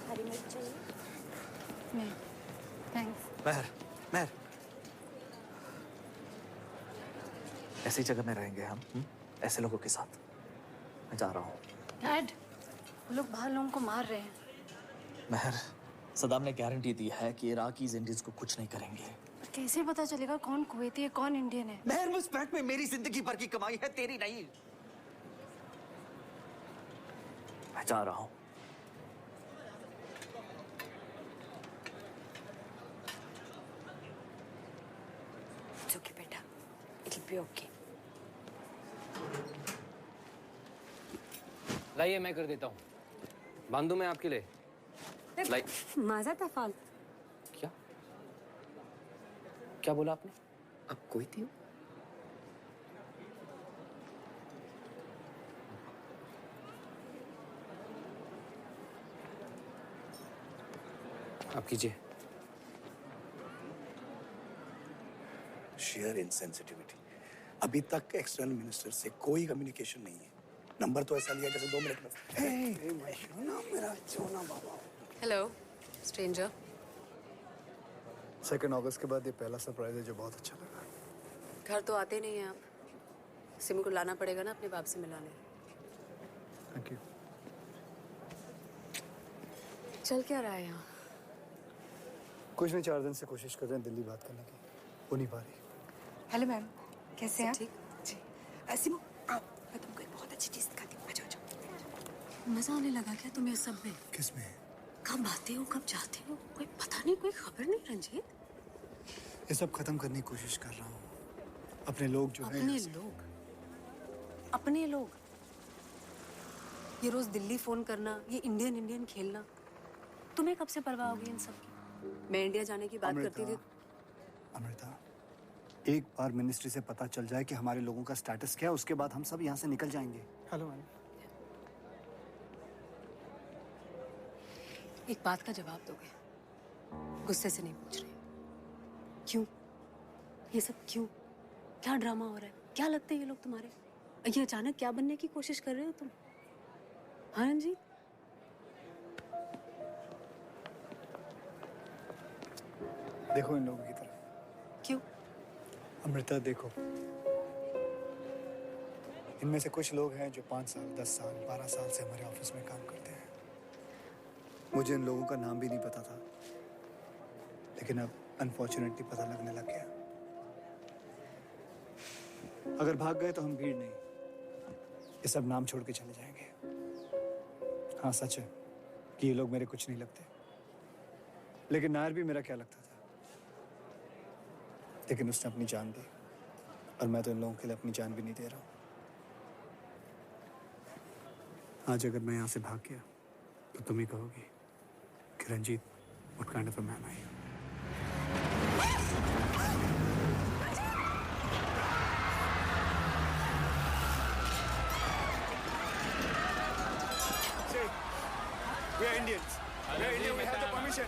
हरी मिर्च चाहिए? नहीं, थैंक्स। महर, ऐसी जगह में रहेंगे हम, ऐसे लोगों के साथ। मैं जा रहा हूँ। डैड, वो लोग बाहर लोगों को मार रहे हैं। महर, सदाम ने गारंटी दी है कि इराकीज इंडियंस को कुछ नहीं करेंगे। पर कैसे पता चलेगा कौन कुवैती है कौन इंडियन है? महर, उस बैंक में मेरी जिंदगी भर की कमाई है, तेरी नहीं। मैं जा रहा हूँ। It's okay, बेटा। It'll be okay. लाइए, मैं कर देता हूँ। बांधू मैं आपके लिए। माझा तफाल। क्या क्या बोला आपने? आप कोई थी? आप कीजिए। Share insensitivity. अभी तक एक्सटर्नल मिनिस्टर से कोई कम्युनिकेशन नहीं है। नंबर तो ऐसा लिया जैसे 2 मिनट में। मेरा सोना बाबा। Hello stranger. 2 अगस्त के बाद ये पहला सरप्राइज है जो बहुत अच्छा लगा। घर तो आते नहीं हैं आप। सिमी को लाना पड़ेगा ना अपने बाप से मिलाने। Thank you. चल क्या रहा है यहाँ? कुछ नहीं, 4 दिन से कोशिश कर रहे हैं दिल्ली बात करने की, हो नहीं पा रही। हेलो मैम, कैसे हैं? ठीक जी। सिमो, आओ, मैं तुमको एक बहुत अच्छी चीज दिखाती हूँ। आ जाओ। मजा आने लगा क्या तुम्हें सब में? किसमें? कब आते हो कब जाते हो, कोई पता नहीं, कोई खबर नहीं रंजीत। ये सब खत्म करने की कोशिश कर रहा हूँ। अपने लोग जो हैं। अपने लोग ये रोज दिल्ली फोन करना, ये इंडियन खेलना, तुम्हें कब से परवाह होगी इन सब की? मैं इंडिया जाने की बात करती थी। अमृता, एक बार मिनिस्ट्री से पता चल जाए कि हमारे लोगों का स्टेटस क्या है, उसके बाद हम सब यहाँ से निकल जाएंगे। Hello ma'am. एक बात का जवाब दोगे? गुस्से से नहीं पूछ रही। क्यों ये सब क्यों? क्या ड्रामा हो रहा है? क्या लगते हैं ये लोग तुम्हारे? ये अचानक क्या बनने की कोशिश कर रहे हो तुम? हाँ रंजीत? देखो इन लोगों की तरफ। क्यों? अमृता देखो, इनमें से कुछ लोग हैं जो 5 साल 10 साल 12 साल से हमारे ऑफिस में काम करते हैं। मुझे इन लोगों का नाम भी नहीं पता था, लेकिन अब अनफॉर्चुनेटली पता लगने लग गया। अगर भाग गए तो हम भीड़ नहीं, ये सब नाम छोड़ के चले जाएंगे। हाँ सच है कि ये लोग मेरे कुछ नहीं लगते, लेकिन नायर भी मेरा क्या लगता था। लेकिन उसने अपनी जान दी, और मैं तो इन लोगों के लिए अपनी जान भी नहीं दे रहा हूँ। आज अगर मैं यहाँ से भाग गया तो तुम ही कहोगी कि Ranjit, what kind of a man are you? We are Indians. We are Indian. We have the permission.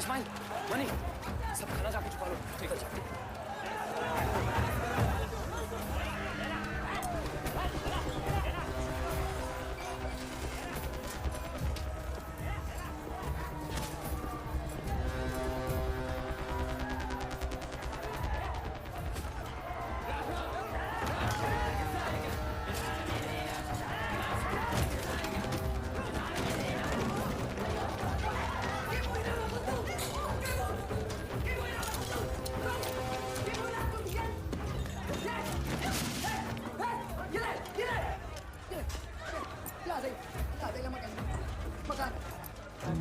Ismail, Mani, सब खाना जाके छुपा लो। ठीक है।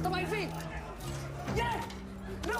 To my feet! Yeah! No!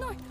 No!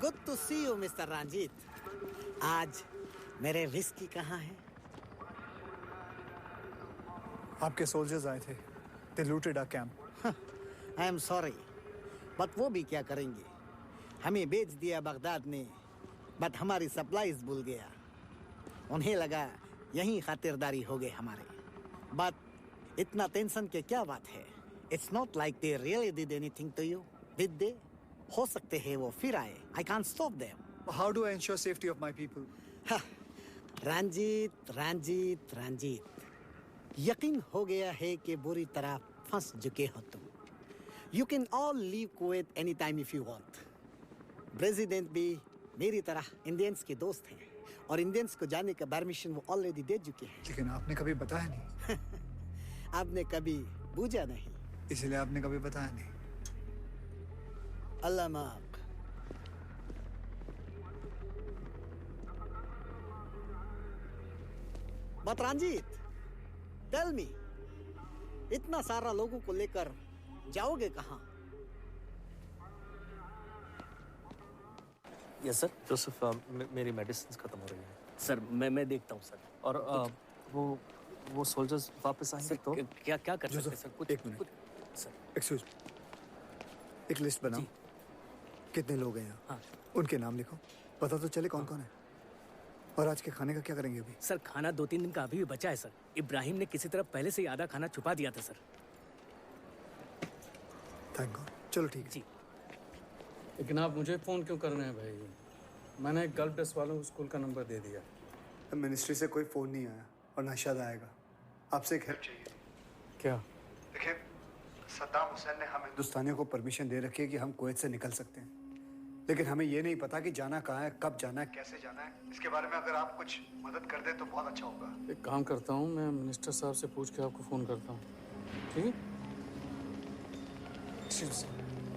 Good to see you, Mr. Ranjit. आज मेरे विस्की कहाँ है? आपके सोल्जर्स आए थे They looted our camp. I am sorry, but वो भी क्या करेंगे? हमें बेच दिया बगदाद ने, but हमारी सप्लाईज भूल गया. उन्हें लगा यहीं खातिरदारी हो गए हमारे. But इतना टेंशन के क्या बात है? It's not like they really did anything to you, did they? हो सकते हैं वो फिर आए. I can't stop them. How do I ensure safety of my people? Ranjit, यकीन हो गया है कि बुरी तरह फंस चुके हो तुम. You can all leave Kuwait anytime if you want. President भी मेरी तरह इंडियंस के दोस्त हैं और इंडियंस को जाने का परमिशन वो ऑलरेडी दे चुके हैं. लेकिन आपने कभी बताया नहीं. आपने कभी पूछा नहीं. इसलिए आपने कभी बताया नहीं. अल्लाह माफ. बट रंजीत, टेल मी, इतना सारा लोगों को लेकर जाओगे कहाँ? Yes sir. जोसेफ, मेरी मेडिसिन खत्म हो रही है सर. मैं देखता हूँ सर. और वो सोल्जर्स वापस आएंगे तो क्या कर सकते हैं सर? कुछ एक मिनट सर. एक्सक्यूज. एक लिस्ट बनाओ. कितने लोग हैं यहाँ? हाँ. उनके नाम लिखो. पता तो चले कौन कौन है. और आज के खाने का क्या करेंगे अभी? सर खाना 2-3 दिन का अभी भी बचा है सर. इब्राहिम ने किसी तरह पहले से ही आधा खाना छुपा दिया था सर. Thank God. चलो ठीक है. जी. लेकिन आप मुझे फ़ोन क्यों कर रहे हैं भाई? मैंने गल्फ डेस्क वालों को स्कूल का नंबर दे दिया. मिनिस्ट्री से कोई फ़ोन नहीं आया और ना शायद आएगा. आपसे एक हेल्प चाहिए. क्या? देखिए, सद्दाम हुसैन ने हम हिंदुस्तानियों को परमिशन दे रखी है कि हम कुवैत से निकल सकते हैं, लेकिन हमें ये नहीं पता कि जाना कहाँ है, कब जाना है, कैसे जाना है. इसके बारे में अगर आप कुछ मदद कर दें तो बहुत अच्छा होगा. एक काम करता हूँ, मैं मिनिस्टर साहब से पूछ के आपको फ़ोन करता हूँ. ठीक है?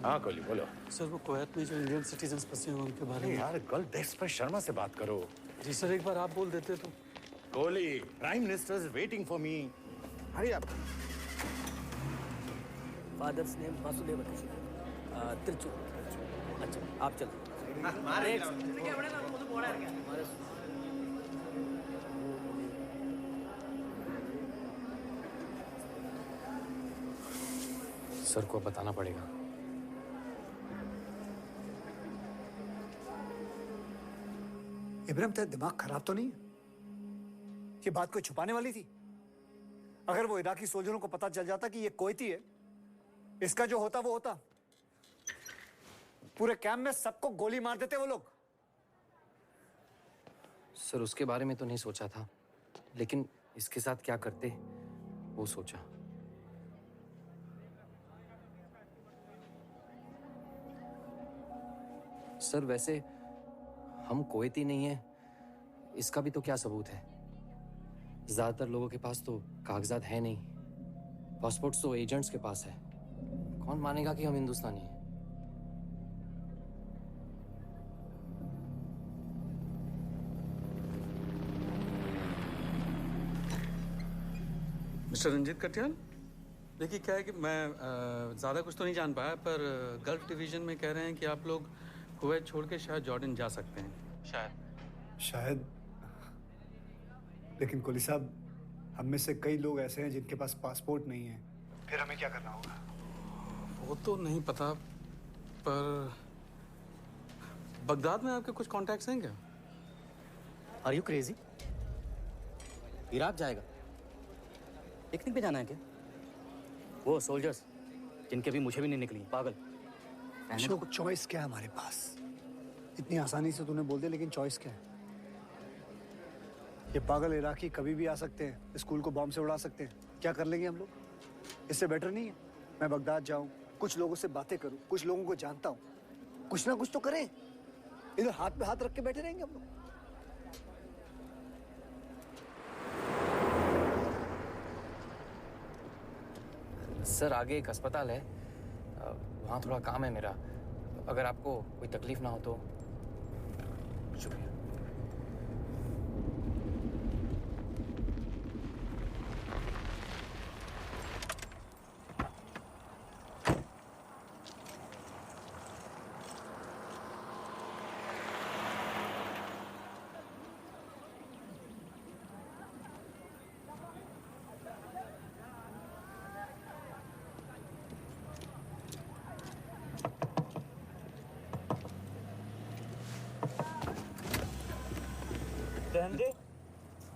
हाँ कोहली बोलो. सर वो कुवैत में जो इंडियन सिटीजन्स फंसे हुए उनके बारे में. यार गल्फ डेस्क पर शर्मा से बात करो. जी सर, एक बार आप बोल देते तो. Kohli, prime minister is waiting for me. Hurry up. Father's name Vasudev Trichur. अच्छा आप चलो. सर को बताना पड़ेगा. इब्राहिम, तेरा दिमाग खराब तो नहीं है? ये बात कोई छुपाने वाली थी? अगर वो इराकी सोल्जरों को पता चल जाता कि ये कोयती है, इसका जो होता वो होता. पूरे कैंप में सबको गोली मार देते वो लोग. सर उसके बारे में तो नहीं सोचा था, लेकिन इसके साथ क्या करते वो सोचा. सर वैसे हम कुवैती नहीं है, इसका भी तो क्या सबूत है? ज्यादातर लोगों के पास तो कागजात है नहीं. पासपोर्ट्स तो एजेंट्स के पास है. कौन मानेगा कि हम हिंदुस्तानी हैं? मिस्टर मिस्टर रंजीत कटियाल, देखिए क्या है कि मैं ज़्यादा कुछ तो नहीं जान पाया, पर गल्फ डिवीज़न में कह रहे हैं कि आप लोग कुवैत छोड़ के शायद जॉर्डन जा सकते हैं। शायद। लेकिन कोहली साहब, हम में से कई लोग ऐसे हैं जिनके पास पासपोर्ट नहीं है। फिर हमें क्या करना होगा? वो तो नहीं पता, पर बगदाद में आपके कुछ कॉन्टैक्ट्स हैं क्या? Are you crazy? इराक जाएगा? पिकनिक पे जाना है क्या? वो सोल्जर्स जिनके भी मुझे भी नहीं निकली, पागल। अशोक, चॉइस क्या है हमारे पास? इतनी आसानी से तूने बोल दिया, लेकिन चॉइस क्या है? ये पागल इराकी कभी भी आ सकते हैं, स्कूल को बॉम्ब से उड़ा सकते हैं। क्या कर लेंगे हम लोग? इससे बेटर नहीं है मैं बगदाद जाऊं, कुछ लोगों से बातें करूं, कुछ लोगों को जानता हूं, कुछ ना कुछ तो करें। इधर हाथ पे हाथ रख के बैठे रहेंगे हम लोग? सर, आगे एक अस्पताल है, वहाँ थोड़ा काम है मेरा। अगर आपको कोई तकलीफ ना हो तो। शुक्रिया।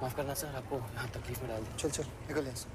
माफ करना सर, आपको यहाँ तकलीफ में डाल दी। चल चल निकल यहाँ से।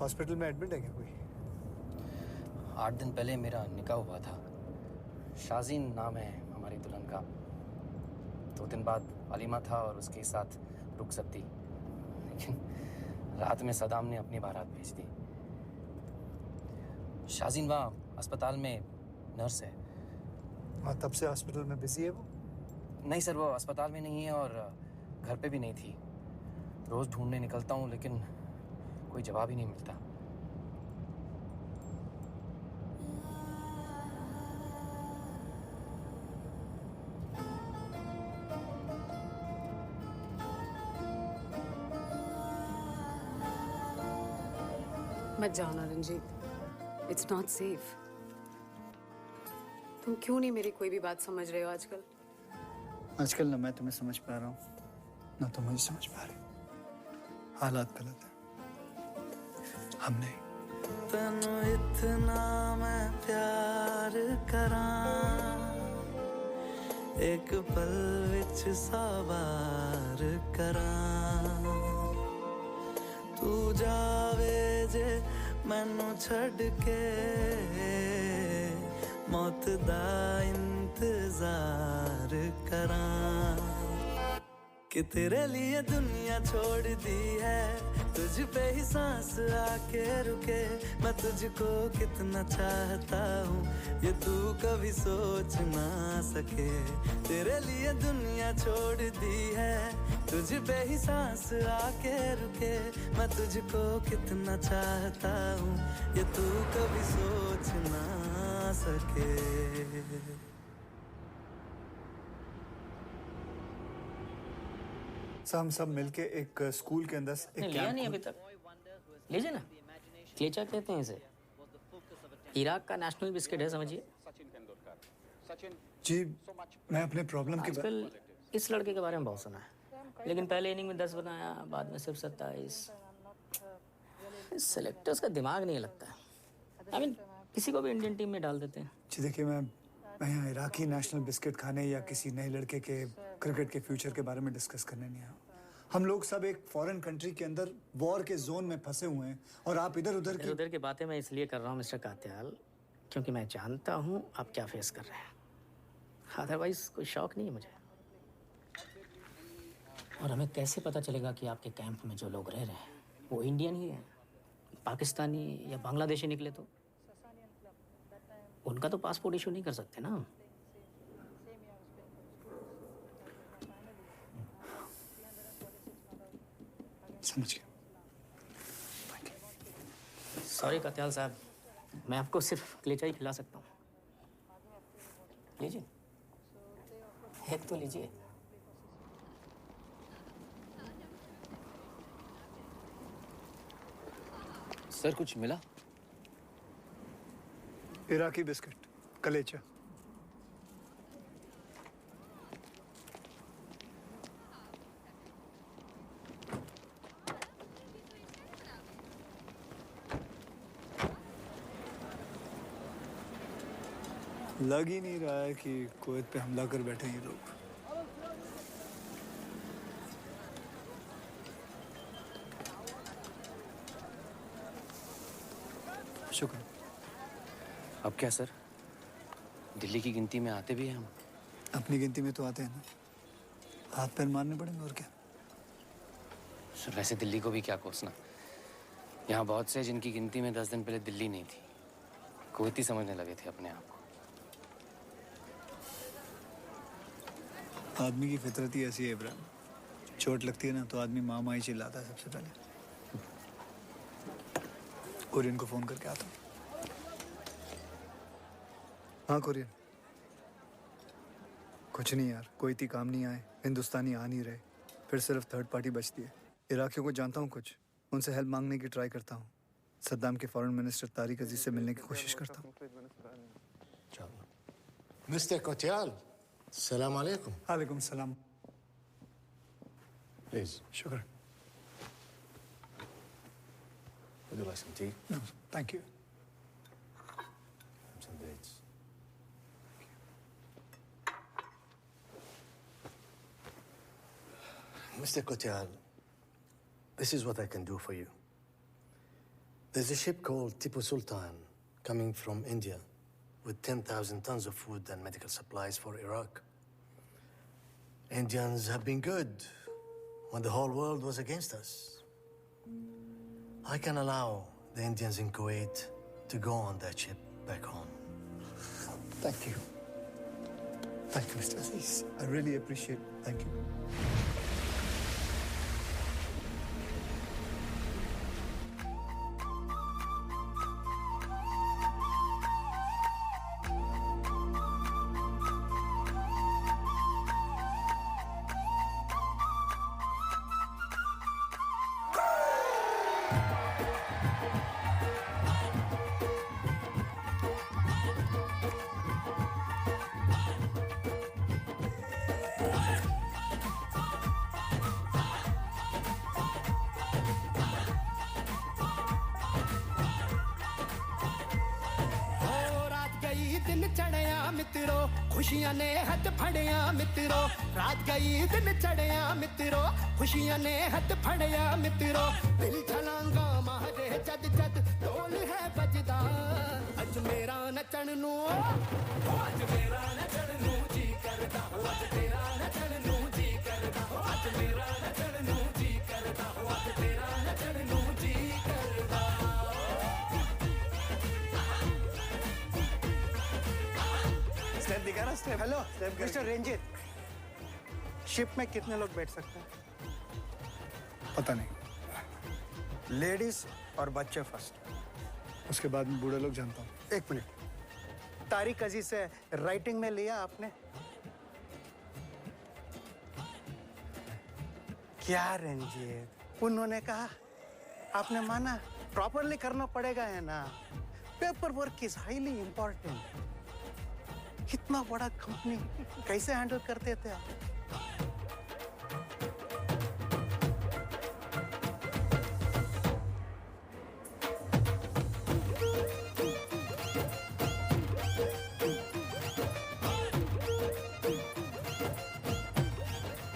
हॉस्पिटल में एडमिट है क्या कोई? 8 दिन पहले मेरा निकाह हुआ था। शाजीन नाम है हमारी दुल्हन का। 2 दिन बाद अलीमा था और उसके साथ रुखसत थी, लेकिन रात में सदाम ने अपनी बारात भेज दी। शाजीन वहाँ अस्पताल में नर्स है। और तब से हॉस्पिटल में बिजी है वो? नहीं सर, वो अस्पताल में नहीं है और घर पे भी नहीं थी। रोज ढूंढने निकलता हूँ, लेकिन कोई जवाब ही नहीं मिलता। मत जाओ ना रंजीत, इट्स नॉट सेफ। तुम क्यों नहीं मेरी कोई भी बात समझ रहे हो आजकल? आजकल ना मैं तुम्हें समझ पा रहा हूँ ना तुम मुझे समझ पा रहे। हालात गलत है, हम नहीं। तेनू इतना मैं प्यार करां, एक पल विच सवार करां, तू जावे जे मैनू छड़ के, मौत दा इंतजार करां, कि तेरे लिए दुनिया छोड़ दी है, तुझ पे ही सांस आके रुके, मैं तुझको कितना चाहता हूँ, ये तू कभी सोच ना सके, तेरे लिए दुनिया छोड़ दी है, तुझ पे ही सांस आके रुके, मैं तुझको कितना चाहता हूँ ये तू कभी सोच ना सके। हम सब मिलके एक स्कूल के अंदर एक नहीं लिया नहीं अभी तक, लीजिए ना, क्लेचा कहते हैं इसे, इराक का नेशनल बिस्किट है समझिए। जी मैं अपने प्रॉब्लम के आजकल इस लड़के के बारे में बहुत सुना है, लेकिन पहले इनिंग में 10 बनाया, बाद में सिर्फ 27। सेलेक्टर्स का दिमाग नहीं लगता, आई मीन किसी को भी इंडियन टीम में डाल देते हैं। जी देखिए मैं यहाँ इराकी नेशनल बिस्किट खाने या किसी नए लड़के के क्रिकेट के फ्यूचर के बारे में डिस्कस करने नहीं आया। हम लोग सब एक फॉरेन कंट्री के अंदर वॉर के जोन में फंसे हुए हैं और आप इधर उधर की बातें मैं इसलिए कर रहा हूँ मिस्टर कात्याल, क्योंकि मैं जानता हूँ आप क्या फेस कर रहे हैं, अदरवाइज कोई शौक नहीं है मुझे। और हमें कैसे पता चलेगा कि आपके कैंप में जो लोग रह रहे हैं वो इंडियन ही है, पाकिस्तानी या बांग्लादेशी निकले तो उनका तो पासपोर्ट इशू नहीं कर सकते ना। समझ गया। सॉरी कात्याल साहब, मैं आपको सिर्फ क्लेचा ही खिला सकता हूँ। लीजिए, एक तो लीजिए। सर कुछ मिला? इराकी बिस्किट, कलेचा। लग ही नहीं रहा है कि कुवैत पे हमला कर बैठे ये लोग। शुक्र। अब क्या सर, दिल्ली की गिनती में आते भी हैं हम? अपनी गिनती में तो आते हैं ना, हाथ पैर मारने पड़ेंगे और क्या। सर वैसे दिल्ली को भी क्या कोसना, यहाँ बहुत से जिनकी गिनती में 10 दिन पहले दिल्ली नहीं थी, कुवैती समझने लगे थे अपने आप को। आदमी की फितरत ही ऐसी है इब्राहिम, चोट लगती है ना तो आदमी माँ ही चिल्लाता है सबसे पहले। कोरियन को फोन करके आता हूँ। हाँ कोरियन। कुछ नहीं यार, कोई काम नहीं आए, हिंदुस्तानी आ नहीं रहे, फिर सिर्फ थर्ड पार्टी बचती है। इराकियों को जानता हूँ कुछ, उनसे हेल्प मांगने की ट्राई करता हूँ। सद्दाम के फॉरेन मिनिस्टर तारिक अजीज से मिलने की कोशिश करता हूँ। मिस्टर कोटियाल, सलाम अलैकुम। वालेकुम सलाम। Please. शुक्र। Would you like some tea? No, thank you. Some dates. Mr. Kotial, this is what I can do for you. There's a ship called Tipu Sultan coming from India with 10,000 tons of food and medical supplies for Iraq. Indians have been good when the whole world was against us. I can allow the Indians in Kuwait to go on that ship back home. Thank you. Thank you, Mr. Aziz. I really appreciate it. Thank you. खुशियां ने हाथ फड़िया मित्रो, रात गई दिन चढ़िया मित्रो, खुशियां ने हाथ फड़िया मित्रो, दिल छलांगा मारे जद जद ढोल है बजदा, अज मेरा नचण नू, अज मेरा नचण नू जी करदा, अज तेरा नचण नू जी करदा, अज मेरा नचण नू जी करदा, अज तेरा नचण नू जी करदा। स्टेप दिखा ना step. Hello step mister Ranjit, ship में कितने लोग बैठ सकते हैं? पता नहीं, लेडीज और बच्चे फर्स्ट, उसके बाद में बूढ़े लोग जानता हूँ। एक मिनट, तारिक अजीज से राइटिंग में लिया आपने? क्या रंजीत, उन्होंने कहा आपने माना? प्रॉपरली करना पड़ेगा है ना, paper work is highly important. इतना बड़ा कंपनी कैसे हैंडल करते थे आप?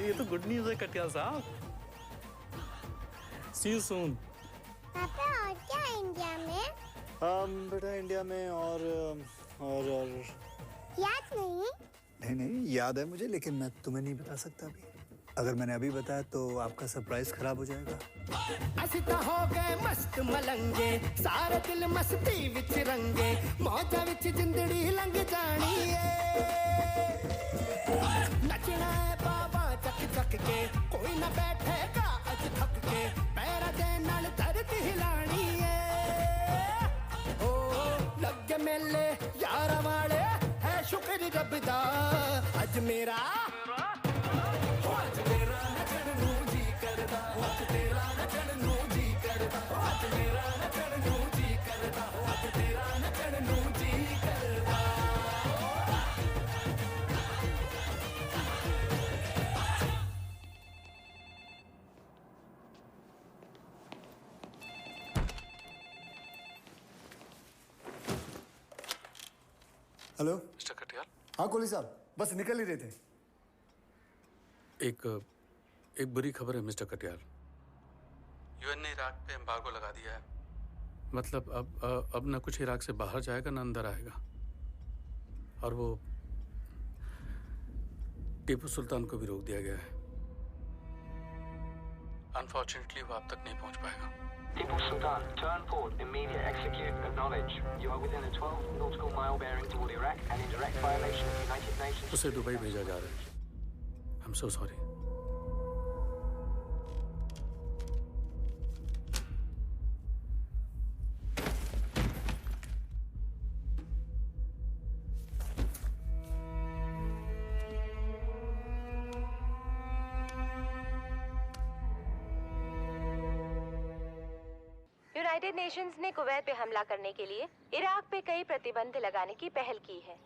ये तो गुड न्यूज़ है कटियाल साहब। See you soon. पापा और क्या इंडिया में? बेटा इंडिया में और याद नहीं? नहीं याद है मुझे, लेकिन मैं तुम्हें नहीं बता सकता अभी। अगर मैंने अभी बताया तो आपका सरप्राइज खराब हो जाएगा। ਅਸੀਂ ਤਾਂ ਹੋ ਗਏ ਮਸਤ ਮਲੰਗੇ, ਸਾਰੇ ਦਿਲ ਮਸਤੀ ਵਿੱਚ ਰੰਗੇ, ਮੌਜਾਂ ਵਿੱਚ ਜ਼ਿੰਦੜੀ ਲੰਘ ਜਾਣੀ ਏ। ਨੱਚਣਾ ਏ ਬਾਬਾ ਚੱਕ ਚੱਕ ਕੇ, ਕੋਈ ਨਾ ਬੈਠੇਗਾ ਅੱਜ ਥੱਕ ਕੇ, ਪੈਰਾਂ ਦੇ ਨਾਲ ਧਰਤੀ ਹਿਲਾਣੀ ਏ। ਓ ਲੱਗੇ ਮੇਲੇ ਯਾਰਾਂ ਵਾਲੇ, ਹੈ ਸ਼ੁਕਰ ਰੱਬ ਦਾ ਅੱਜ ਮੇਰਾ हेलो मिस्टर कटियाल। हाँ कोहली साहब, बस निकल ही रहे थे। एक बुरी खबर है मिस्टर कटियाल। यूएन ने इराक पे एम्बार्गो लगा दिया है। मतलब अब ना कुछ इराक से बाहर जाएगा ना अंदर आएगा। और वो टीपू सुल्तान को भी रोक दिया गया है। अनफॉर्चुनेटली वो आप तक नहीं पहुंच पाएगा। Tipu Sultan, turn port, immediate execute, acknowledge. You are within a 12 nautical mile bearing toward Iraq and in direct violation of United Nations. उसे दुबई भेजा जा रहा है। I'm so sorry. United Nations ने कुवैत पे हमला करने के लिए इराक पे कई प्रतिबंध लगाने की पहल की है।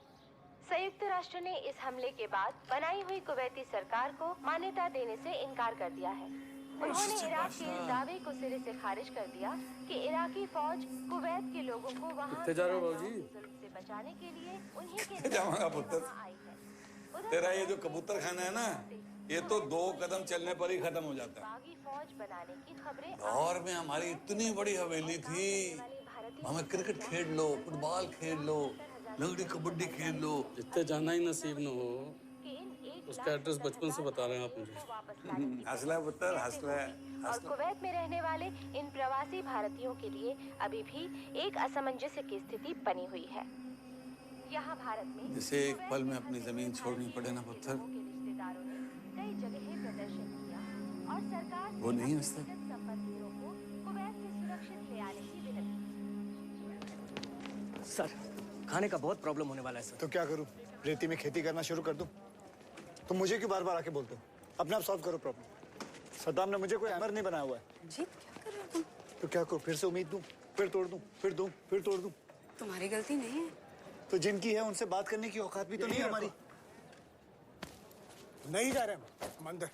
संयुक्त राष्ट्र ने इस हमले के बाद बनाई हुई कुवैती सरकार को मान्यता देने से इनकार कर दिया है। उन्होंने इराक के इस दावे को सिरे से खारिज कर दिया कि इराकी फौज कुवैत के लोगों को वहां कितने जा रहे हो बाबूजी? जुल्म से बचाने के लिए उन्हीं के जाऊंगा पुत्र। तेरा ये जो कबूतर खाना है ना, ये तो 2 कदम चलने पर ही खत्म हो जाता है। बागी फौज बनाने की खबरें दौर में हमारी इतनी बड़ी हवेली थी, हमें क्रिकेट खेल लो, फुटबॉल खेल लो, लंगड़ी कबड्डी खेल लो। जितने जाना ही नसीब न हो, उसका एड्रेस बचपन से बता रहे हैं आप मुझे। हंसला पुत्र हंसला। और कुवैत में रहने वाले इन प्रवासी भारतीयों के लिए अभी भी एक असमंजस की स्थिति बनी हुई है। यहाँ भारत में जिसे एक पल में अपनी जमीन छोड़नी पड़े ना पुत्र, रिश्तेदारों ने कई जगह प्रदर्शन किया और सरकार वो नहीं हंसते। संपत्तियों को कुवैत से सुरक्षित ले आने की विनती। सर, खाने का बहुत प्रॉब्लम होने वाला है सर। तो क्या करूं? रेती में खेती करना शुरू कर दूं? तुम मुझे क्यों बार-बार आके बोलते हो? अपने आप सॉल्व करो प्रॉब्लम। सद्दाम ने मुझे कोई हैमर नहीं बनाया हुआ है। जीत क्या कर रहे हो तुम? तो क्या करूं? फिर से उम्मीद दूं, फिर तोड़ दूं, फिर दूं, फिर तोड़ दूं। तुम्हारी गलती नहीं है। तो जिनकी है उनसे बात करने की औकात भी तो नहीं है हमारी। नहीं जा रहे हम मंदिर।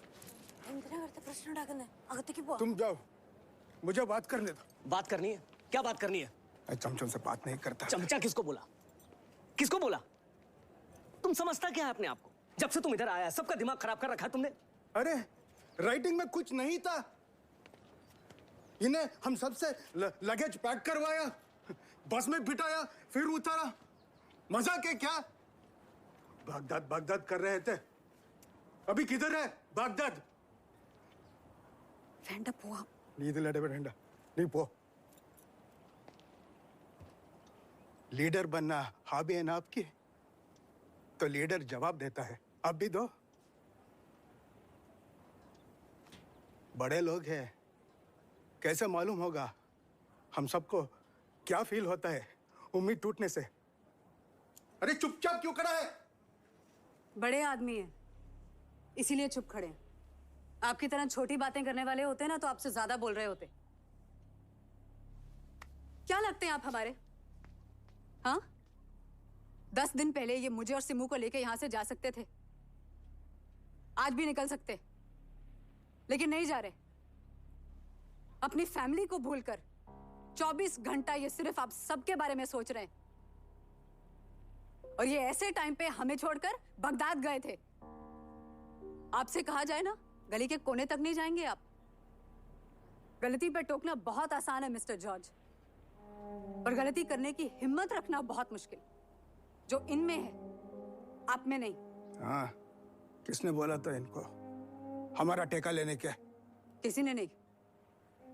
प्रश्न डाकने अगत्य की तुम जाओ, मुझे बात करने दो। बात करनी है? क्या बात करनी है? मैं चमचम से बात नहीं करता। चमचा किसको बोला? किसको बोला? तुम समझता क्या है अपने आप को? जब से तुम इधर आया है सबका दिमाग खराब कर रखा है तुमने। अरे राइटिंग में कुछ नहीं था, इन्हें हम सबसे लगेज पैक करवाया, बस में बिठाया, फिर उतारा। मजाक है क्या? बागदाद बागदाद कर रहे थे, अभी किधर है Baghdad? Wanda poha leader Wanda नहीं पो। लीडर बनना हॉबी है ना आपकी? तो लीडर जवाब देता है, अब भी दो। बड़े लोग हैं, कैसे मालूम होगा हम सबको क्या फील होता है उम्मीद टूटने से। अरे चुपचाप क्यों खड़ा है? बड़े आदमी हैं, इसीलिए चुप खड़े हैं। आपकी तरह छोटी बातें करने वाले होते ना तो आपसे ज्यादा बोल रहे होते। क्या लगते हैं आप हमारे? हाँ, 10 दिन पहले ये मुझे और सिमू को लेके यहां से जा सकते थे, आज भी निकल सकते, लेकिन नहीं जा रहे। अपनी फैमिली को भूलकर 24 घंटा ये सिर्फ आप सबके बारे में सोच रहे हैं। और ये ऐसे टाइम पे हमें छोड़कर बगदाद गए थे। आपसे कहा जाए ना, गली के कोने तक नहीं जाएंगे आप। गलती पे टोकना बहुत आसान है मिस्टर जॉर्ज, पर गलती करने की हिम्मत रखना बहुत मुश्किल, जो इनमें है, आप में नहीं। हाँ, किसने बोला था इनको हमारा टेका लेने के? किसी ने नहीं।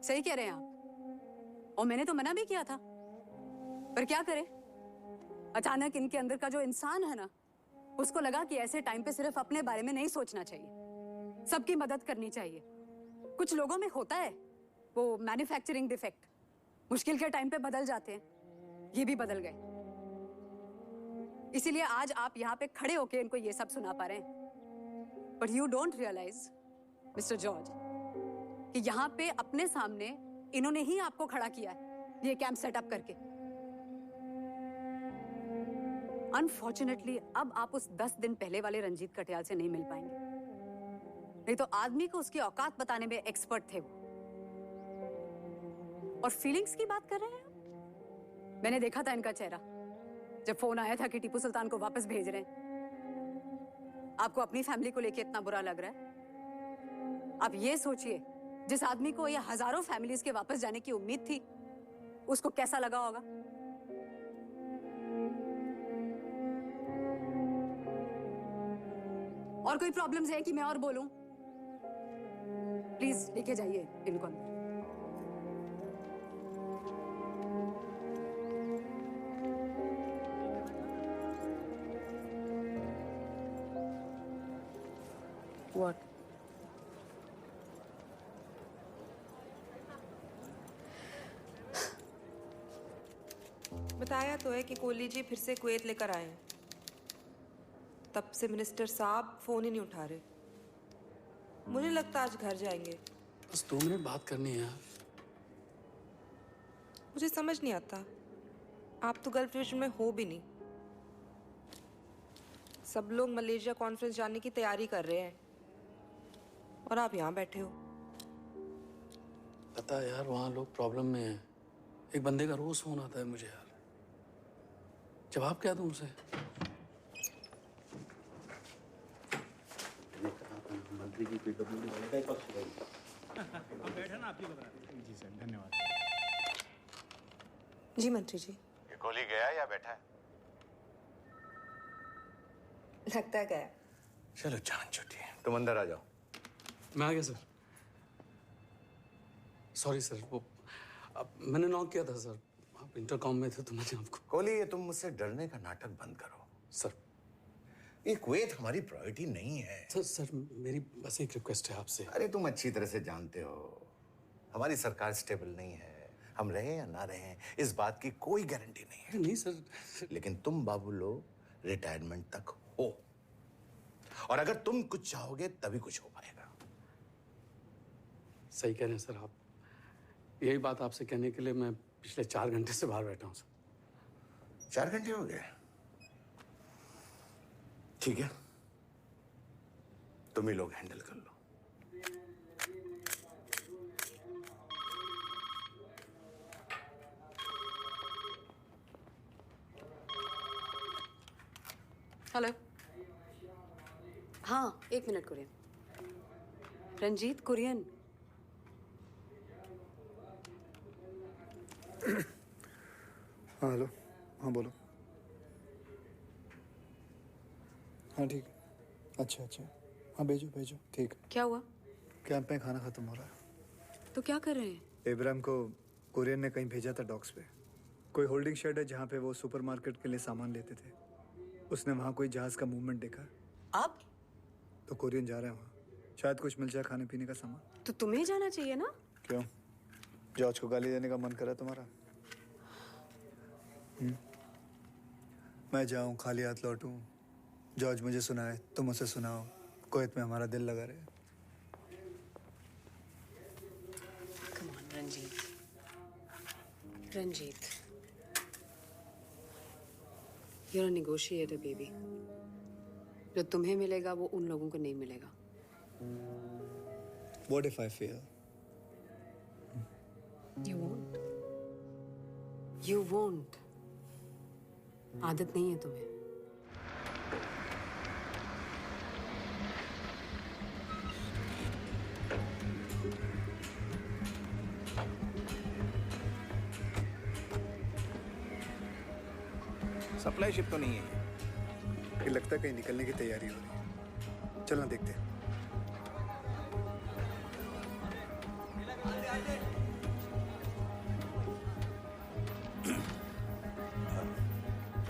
सही कह रहे हैं आप, और मैंने तो मना भी किया था, पर क्या करें, अचानक इनके अंदर का जो इंसान है ना, उसको लगा कि ऐसे टाइम पे सिर्फ अपने बारे में नहीं सोचना चाहिए, सबकी मदद करनी चाहिए। कुछ लोगों में होता है वो मैन्युफैक्चरिंग डिफेक्ट, मुश्किल के टाइम पे बदल जाते हैं। ये भी बदल गए, इसीलिए आज आप यहाँ पे खड़े होके इनको ये सब सुना पा रहे हैं। But you don't realize mister George कि यहाँ पे अपने सामने इन्होंने ही आपको खड़ा किया है ये कैंप सेटअप करके। अनफॉर्चुनेटली अब आप उस 10 दिन पहले वाले रंजीत कटियाल से नहीं मिल पाएंगे, नहीं तो आदमी को उसकी औकात बताने में एक्सपर्ट थे वो। और फीलिंग्स की बात कर रहे हैं? मैंने देखा था इनका चेहरा जब फोन आया था कि टीपू सुल्तान को वापस भेज रहे हैं। आपको अपनी फैमिली को लेके इतना बुरा लग रहा है? आप ये सोचिए, जिस आदमी को ये हजारों फैमिलीज के वापस जाने की उम्मीद थी, उसको कैसा लगा होगा। और कोई प्रॉब्लम्स है कि मैं और बोलूं? प्लीज लेके जाइए इनको अंदर। What? बताया तो है कि कोहली जी फिर से कुवैत लेकर आए हैं। तब से मिनिस्टर साहब फोन ही नहीं उठा रहे। मुझे लगता आज घर जाएंगे। बस 2 मिनट बात करनी है यार। मुझे समझ नहीं आता, आप तो गल्फ रीजन में हो भी नहीं। सब लोग मलेशिया कॉन्फ्रेंस जाने की तैयारी कर रहे हैं और आप यहाँ बैठे हो। पता है यार, वहाँ लोग प्रॉब्लम में हैं। एक बंदे का रोज फोन आता है मुझे यार, जवाब क्या दूं उसे? मंत्री जी पीडब्ल्यूडी वाले का ही पक्ष है। आप बैठे ना, आप ही बता रहे। जी सर, धन्यवाद। जी मंत्री जी। ये कोहली गया या बैठा है? लगता है गया। चलो जान छुट्टी है, तुम अंदर आ जाओ। मैं आ गया सर। सॉरी सर, वो अब मैंने नॉक किया था सर, आप इंटरकॉम में थे तो मैंने आपको। कोहली, ये तुम मुझसे डरने का नाटक बंद करो। सर, ये कुवैत हमारी प्रायोरिटी नहीं है। सर मेरी बस एक रिक्वेस्ट है आपसे। अरे तुम अच्छी तरह से जानते हो हमारी सरकार स्टेबल नहीं है। हम रहे या ना रहे इस बात की कोई गारंटी नहीं है। नहीं सर। लेकिन तुम बाबू लोग रिटायरमेंट तक हो, और अगर तुम कुछ चाहोगे तभी कुछ हो पाएगा। सही कह रहे हैं सर आप। यही बात आपसे कहने के लिए मैं पिछले 4 घंटे से बाहर बैठा हूँ सर। 4 घंटे हो गए? ठीक है, तुम ही लोग हैंडल कर लो। हेलो। हाँ, 1 मिनट कुरियन। रंजीत कुरियन। हाँ हेलो, हाँ बोलो। हाँ ठीक है, अच्छा अच्छा, हाँ भेजो भेजो, ठीक। क्या हुआ? कैंप में खाना खत्म हो रहा है। तो क्या कर रहे हैं? इब्राहिम को कुरियन ने कहीं भेजा था डॉक्स पे। कोई होल्डिंग शेड है जहाँ पे वो सुपरमार्केट के लिए सामान लेते थे। उसने वहाँ कोई जहाज का मूवमेंट देखा? अब तो कोरियन जा रहे हैं वहाँ, शायद कुछ मिल जाए खाने पीने का सामान। तो तुम्हें जाना चाहिए ना। क्यों, जॉर्ज को गाली देने का मन करा तुम्हारा? मैं जाऊं खाली हाथ लौटूं, जॉर्ज मुझे सुनाए, तुम उसे सुनाओ, कुवैत में हमारा दिल लगा रहे। Come on, Ranjit. Ranjit, you're a negotiator, baby. जो तुम्हें मिलेगा वो उन लोगों को नहीं मिलेगा। What if I fail? You won't. You won't. आदत नहीं है तुम्हें। सप्लाई शिप तो नहीं है ये लगता है कहीं निकलने की तैयारी हो रही है। चलना देखते हैं।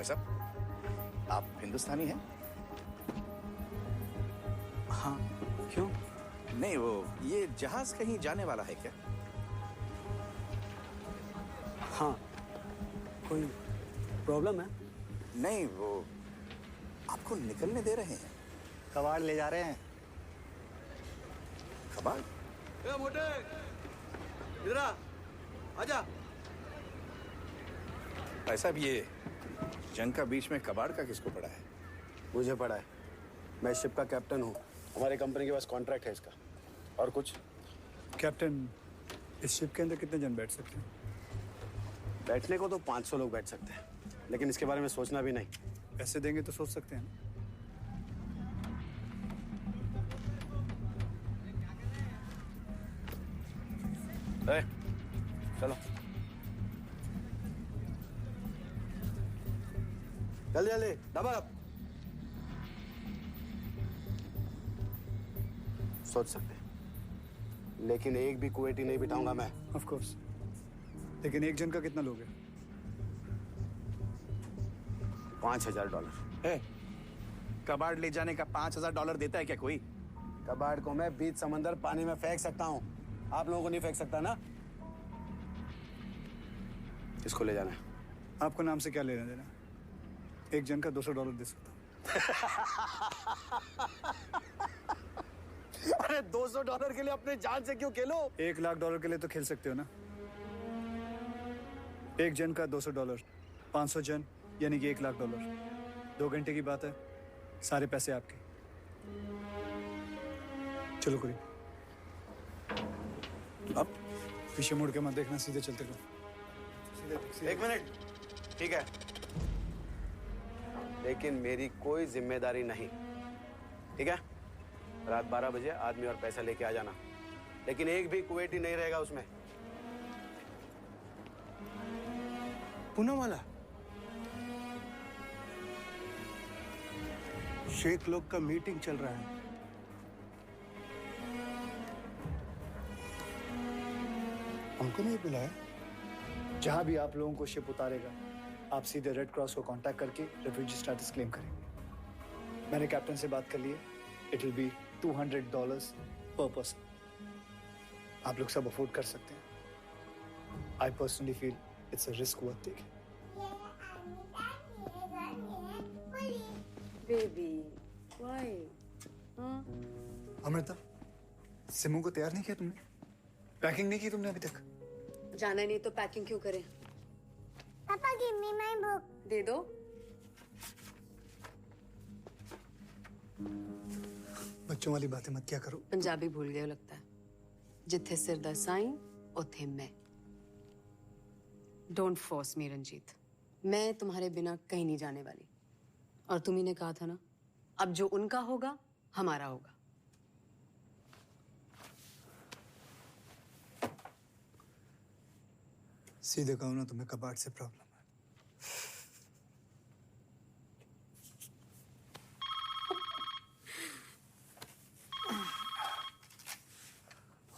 साहब, आप हिंदुस्तानी हैं? हाँ, क्यों? नहीं, वो ये जहाज कहीं जाने वाला है क्या? हाँ, कोई प्रॉब्लम है? नहीं, वो आपको निकलने दे रहे हैं। कबाड़ ले जा रहे हैं। कबाड़? ए मोटे, इधर आ, आजा। ऐसा भी ये जंग का बीच में कबाड़ का किसको पड़ा है? मुझे पड़ा है। मैं शिप का कैप्टन हूँ। हमारी कंपनी के पास कॉन्ट्रैक्ट है इसका। और कुछ? कैप्टन, इस शिप के अंदर कितने जन बैठ सकते हैं? बैठने को तो 500 लोग बैठ सकते हैं, लेकिन इसके बारे में सोचना भी नहीं। पैसे देंगे तो सोच सकते हैं ना? चलो जल्दी जल्दी दबा। सोच सकते हैं, लेकिन एक भी कुवैती नहीं बिठाऊंगा मैं। ऑफ कोर्स, लेकिन एक जन का कितना लोगे? $5000। कबाड़ ले जाने का $5000 देता है क्या कोई? कबाड़ को मैं बीच समंदर पानी में फेंक सकता हूँ, आप लोगों को नहीं फेंक सकता ना। किसको ले जाना है? आपको नाम से क्या लेना देना? एक जन का $200 दे सकता हूँ। अरे $200 के लिए अपने जान से क्यों खेलो? $1,00,000 के लिए तो खेल सकते हो ना। एक जन का $200, 500 जन यानी कि $1,00,000। 2 घंटे की बात है, सारे पैसे आपके। चलो करीब। अब पीछे मुड़ के मत देखना, सीधे चलते रहो। सीधे। 1 मिनट, ठीक है, लेकिन मेरी कोई जिम्मेदारी नहीं, ठीक है? रात 12 बजे आदमी और पैसा लेके आ जाना, लेकिन एक भी कुवैती नहीं रहेगा उसमें। पूनम वाला शेख लोग का मीटिंग चल रहा है। हमको नहीं बुलाया। जहां भी आप लोगों को शिप उतारेगा, आप सीधे रेड क्रॉस को कांटेक्ट करके रेफ्यूजी स्टेटस क्लेम करेंगे। मैंने कैप्टन से बात कर ली है। इट विल बी $200 पर पर्सन। आप लोग सब अफोर्ड कर सकते हैं। I personally feel it's a risk worth taking. Baby, why? Amrita, Simu को तैयार नहीं किया तुमने? पैकिंग नहीं की तुमने अभी तक? जाना नहीं तो पैकिंग क्यों करें? पापा गिव मी माय बुक। दे दो। बच्चों वाली बातें मत क्या करो। पंजाबी भूल गए हो लगता है। जिथे सिर दा साईं उथे मैं। Don't force me Ranjit. मैं तुम्हारे बिना कहीं नहीं जाने वाली। और तुम्ही ने कहा था ना, अब जो उनका होगा हमारा होगा। सीधे कहो ना, तुम्हें कबाड़ से प्रॉब्लम है।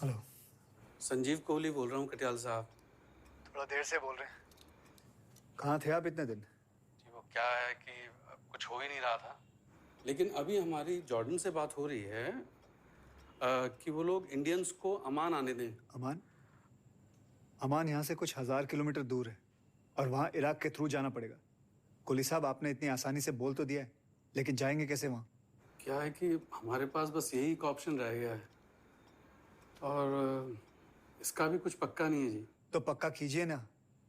हेलो, संजीव कोहली बोल रहा हूँ कटियाल साहब। थोड़ा देर से बोल रहे हैं। कहाँ थे आप इतने दिन? जी वो क्या है कि कुछ हो ही नहीं रहा था, लेकिन अभी हमारी जॉर्डन से बात हो रही है कि वो लोग इंडियंस को अमान आने दें। अमान? अमान यहाँ से कुछ 1000 किलोमीटर दूर है और वहाँ इराक के थ्रू जाना पड़ेगा। कुली साहब, आपने इतनी आसानी से बोल तो दिया है, लेकिन जाएंगे कैसे वहाँ? क्या है कि हमारे पास बस यही एक ऑप्शन रह गया है और इसका भी कुछ पक्का नहीं है जी। तो पक्का कीजिए ना,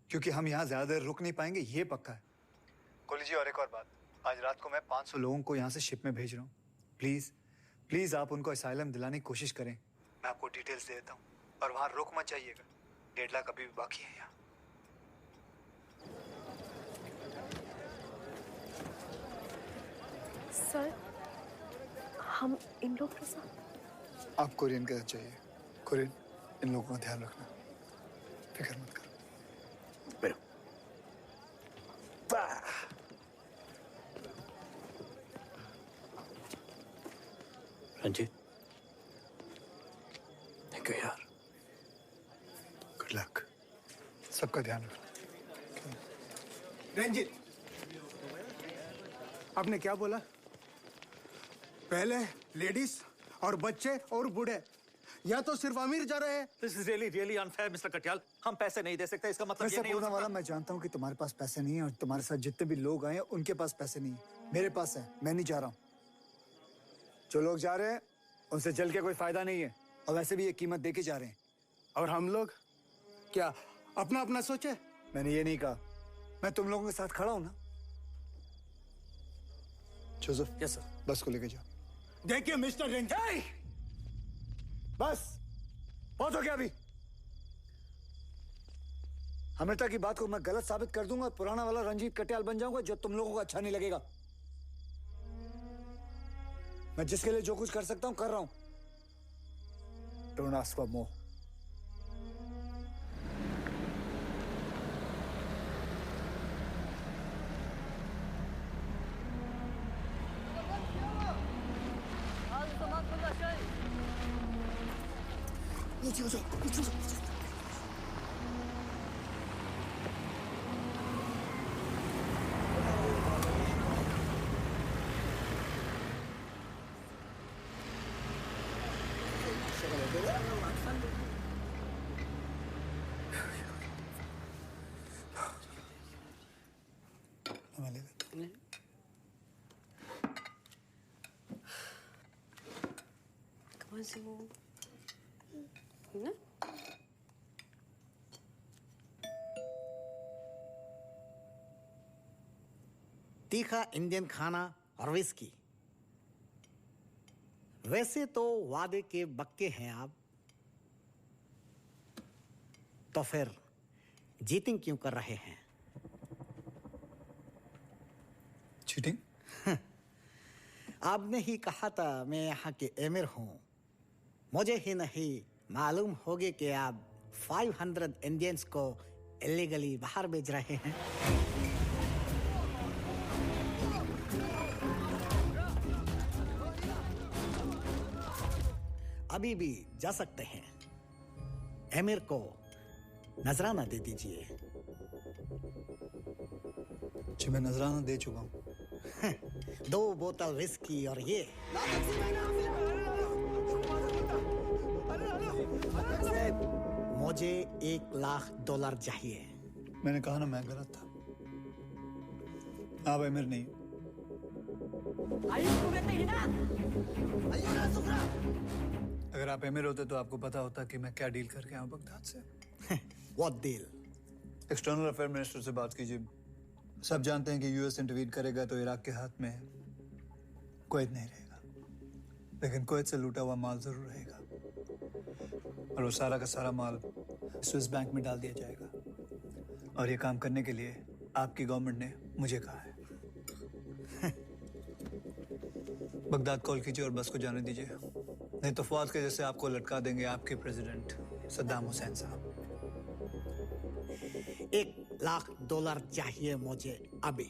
क्योंकि हम यहाँ ज्यादा देर रुक नहीं पाएंगे, ये पक्का है। कोली जी, और एक और बात, आज रात को मैं 500 लोगों को यहाँ से शिप में भेज रहा हूँ। प्लीज प्लीज आप उनको असाइलम दिलाने की कोशिश करें। मैं आपको डिटेल्स दे देता हूँ और वहाँ रुक मत जाइएगा। 1.5 लाख अभी भी बाकी है यहाँ। सर, हम इन लोग के साथ? आप कोरियन के साथ चाहिए। कोरियन, इन लोगों का ध्यान रखना, फिक्र मत करो। रंजीत, थैंक यू यार। गुड लक, सबका ध्यान रखना। रंजीत, आपने क्या बोला? पहले लेडीज और बच्चे और बूढ़े, या तो सिर्फ अमीर जा रहे हैं। This is really unfair, mister Katiyal. हम पैसे नहीं दे सकते, इसका मतलब ये नहीं हो बोलने सकता। वाला, मैं जानता हूँ कि तुम्हारे पास पैसे नहीं है और तुम्हारे साथ जितने भी लोग आए हैं उनके पास पैसे नहीं है। मेरे पास है, मैं नहीं जा रहा हूँ। जो लोग जा रहे हैं उनसे चल के कोई फायदा नहीं है और वैसे भी ये कीमत दे के जा रहे हैं। और हम लोग क्या अपना अपना सोचे? मैंने ये नहीं कहा, मैं तुम लोगों के साथ खड़ा हूँ ना। जोसेफ, यस सर, बस को लेके जाओ। देखिए मिस्टर रंजीत, बस बहुत हो गया। अभी अमृता की बात को मैं गलत साबित कर दूंगा, पुराना वाला रंजीत कटियाल बन जाऊंगा, जो तुम लोगों को अच्छा नहीं लगेगा। मैं जिसके लिए जो कुछ कर सकता हूं कर रहा हूं। Don't ask for more. कहाँ से वो ना? तीखा इंडियन खाना और विस्की। वैसे तो वादे के बक्के हैं आप, तो फिर चीटिंग क्यों कर रहे हैं? चीटिंग? आपने ही कहा था मैं यहाँ के एमिर हूं। मुझे ही नहीं मालूम होगे कि आप 500 इंडियंस को इलीगली बाहर भेज रहे हैं। अभी भी जा सकते हैं। एमिर को नजराना दे दीजिए। जी मैं नजराना दे चुका हूँ। 2 बोतल विस्की और ये। मुझे $1,00,000 चाहिए। मैंने कहा ना मैं गलत था। आप एमिर नहीं। अगर आप एमिर होते तो आपको पता होता कि मैं क्या डील करके आया हूं बगदाद से। What deal? External affair minister से बात कीजिए। सब जानते हैं कि यूएस इंटरवीन करेगा तो इराक के हाथ में कुवैत नहीं रहेगा, लेकिन कुवैत से लूटा हुआ माल जरूर रहेगा और वो सारा का सारा माल स्विस बैंक में डाल दिया जाएगा। और ये काम करने के लिए आपकी गवर्नमेंट ने मुझे कहा है। बगदाद कॉल कीजिए और बस को जाने दीजिए, नहीं तो फौज के जैसे आपको लटका देंगे आपके प्रेसिडेंट सद्दाम हुसैन साहब। $1,00,000 चाहिए मुझे अभी।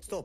stop.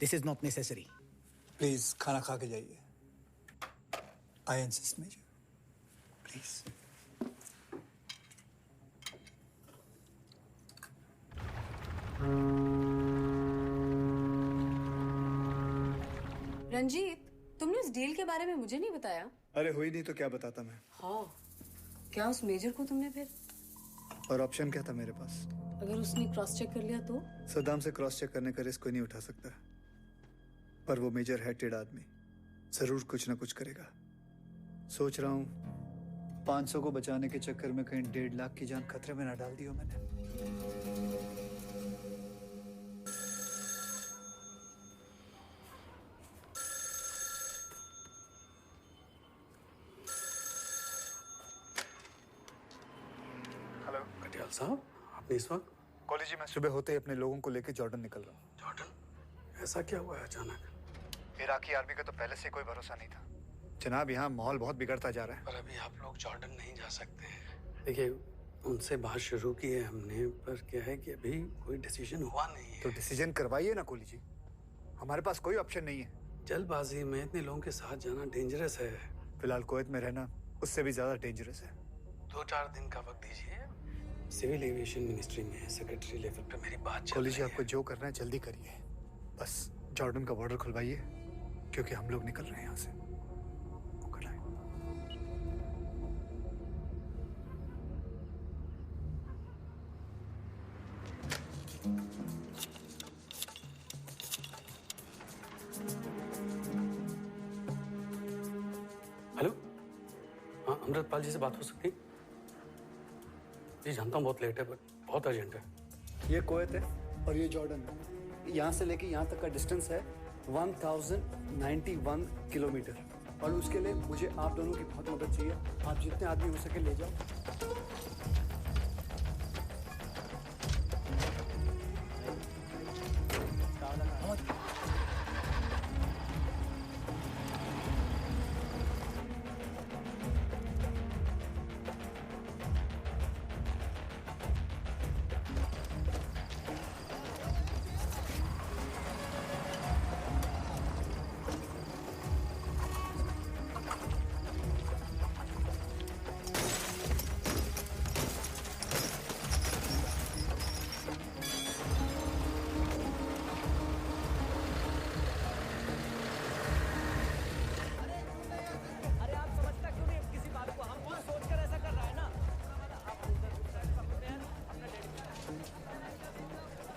This is not necessary. Please खाना खा के जाइए. I insist, Major. Please. Ranjit, तुमने उस डील के बारे में मुझे नहीं बताया. अरे हुई नहीं तो क्या बताता मैं. हाँ, क्या उस मेजर को तुमने फिर? और ऑप्शन क्या था मेरे पास? अगर उसने क्रॉस चेक कर लिया तो? सद्दाम से क्रॉस चेक करने का रिस्क कोई नहीं उठा सकता. पर वो मेजर है टेढ़ा आदमी. जरूर कुछ ना कुछ करेगा. सोच रहा हूँ 500 को बचाने के चक्कर में कहीं 1.5 लाख की जान खतरे में ना डाल दी हो मैंने. हेलो कटियाल साहब, आपने इस वक्त? कॉलेज में सुबह होते ही अपने लोगों को लेकर जॉर्डन निकल रहा हूँ. जॉर्डन? ऐसा क्या हुआ है अचानक? इराकी आर्मी का तो पहले से कोई भरोसा नहीं था जनाब. यहाँ माहौल बहुत बिगड़ता जा रहा है. पर अभी आप लोग जॉर्डन नहीं जा सकते हैं. देखिए, उनसे बात शुरू की है हमने, पर क्या है कि अभी कोई डिसीजन हुआ नहीं है. तो डिसीजन करवाइए ना कोहली जी. हमारे पास कोई ऑप्शन नहीं है. जल्दबाजी में इतने लोगों के साथ जाना डेंजरस है. फिलहाल कुवैत में रहना उससे भी ज्यादा डेंजरस है. 2-4 दिन का वक्त दीजिए. सिविल एविएशन मिनिस्ट्री में सेक्रेटरी लेवल पे मेरी बात चल कोहली रही जी, है. आपको जो करना है जल्दी करिए. बस जॉर्डन का बॉर्डर खुलवाइए, क्योंकि हम लोग निकल रहे हैं यहाँ से. हेलो, हाँ, अमृतपाल जी से बात हो सकती? जी जानता हूँ बहुत लेट है, बट बहुत अर्जेंट है. ये कुवैत है और ये जॉर्डन है. यहाँ से लेके यहाँ तक का डिस्टेंस है 1091 किलोमीटर. और उसके लिए मुझे आप दोनों की बहुत मदद चाहिए. आप जितने आदमी हो सके ले जाओ.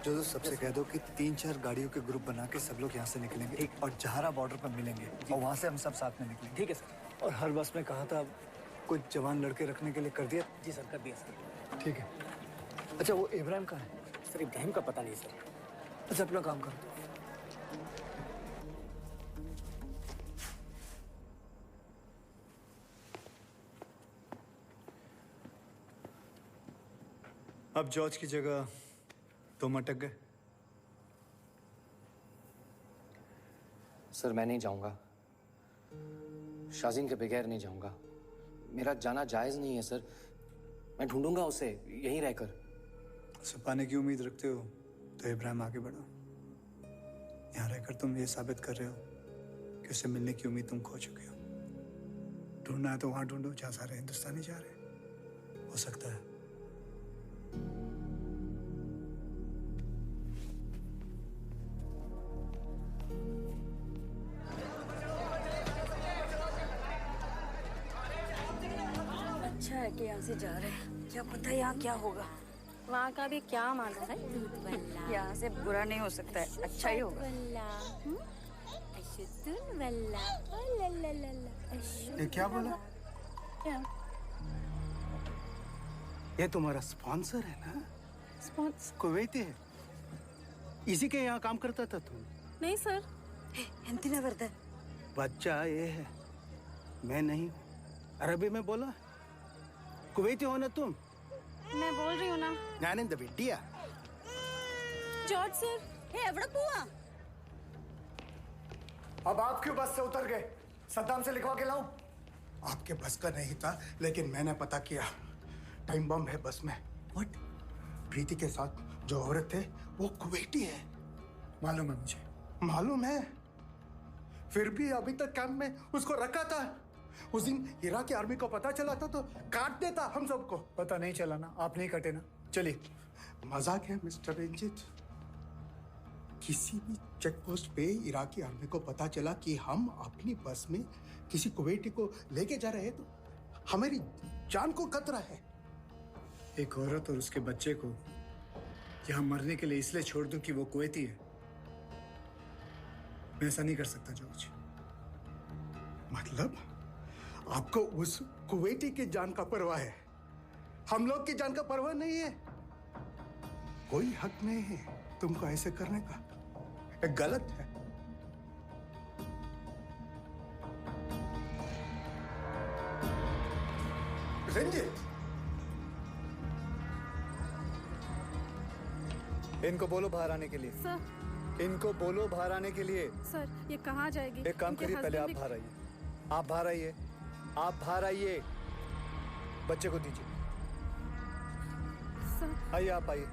जो सबसे कह दो कि 3-4 गाड़ियों के ग्रुप बना के सब लोग यहाँ से निकलेंगे और जहारा बॉर्डर पर मिलेंगे और वहाँ से हम सब साथ में निकलेंगे. ठीक है सर. और हर बस में कहा था कुछ जवान लड़के रखने के लिए कर दिया? जी सर, कर दिया सर. ठीक है. अच्छा, वो इब्राहिम कहाँ है? सर, इब्राहिम का पता नहीं सर. अच्छा, अपना काम करो. अब जॉर्ज की जगह तुम अटक गए. सर, मैं नहीं जाऊंगा. शाजीन के बगैर नहीं जाऊंगा. मेरा जाना जायज नहीं है सर. मैं ढूंढूंगा उसे यहीं रहकर. उसे पाने की उम्मीद रखते हो तो इब्राहिम आगे बढ़ो. यहाँ रहकर तुम ये साबित कर रहे हो कि उसे मिलने की उम्मीद तुम खो चुके हो. ढूंढना है तो वहां ढूंढो जहाँ सारे हिंदुस्तानी जा रहे हैं. हो सकता है. अच्छा है कि यहाँ से जा रहे हैं. क्या पता यहाँ क्या होगा. वहाँ का भी क्या मालूम है. यहाँ से बुरा नहीं हो सकता है, अच्छा ही होगा. ये क्या बोला? क्या? ये तुम्हारा स्पॉन्सर है ना? स्पॉन्सर? कुवैती है. इसी के यहाँ काम करता था तुम? नहीं सर. हिंदी वर्दा. बच्चा ये है, मैं नहीं. अरबी में बोला. कुवैती हो ना तुम? मैं बोल रही हूँ ना. ज्ञानेंद्र बिटिया. George sir. हे एवड़ा बुआ. अब आप क्यों बस से उतर गए? सद्दाम से लिखवा के लाऊं? आपके बस का नहीं था, लेकिन मैंने पता किया. टाइम बम है बस में। व्हाट? प्रीति के साथ जो औरत थे वो कुवैती है। मालूम है मुझे। मालूम है? फिर भी अभी तक कैंप में उसको रखा था। उस दिन इराकी आर्मी को पता चला था तो काट देता हम सबको। पता नहीं चला ना, आप नहीं कटे ना। चलिए। मजाक है मिस्टर रंजीत। किसी भी चेक पोस्ट पे इराकी आर्मी को पता चला कि हम अपनी बस में किसी कुवैती को लेके जा रहे हैं तो हमारी जान को खतरा है। एक औरत और उसके बच्चे को यहाँ मरने के लिए इसलिए छोड़ दूं कि वो कुवैती है? मैं ऐसा नहीं कर सकता जॉर्ज। मतलब आपको उस कुवैती की जान का परवाह है, हम लोग की जान का परवाह नहीं है? कोई हक नहीं है तुमको ऐसे करने का। ये गलत है। रंजीत, इनको बोलो बाहर आने के लिए। सर। इनको बोलो बाहर आने के लिए। सर ये कहाँ जाएगी? एक काम करिए, पहले आप बाहर आइए। आप बाहर आइए। आप बाहर आइए। बच्चे को दीजिए। सर। आइए, आप आइए।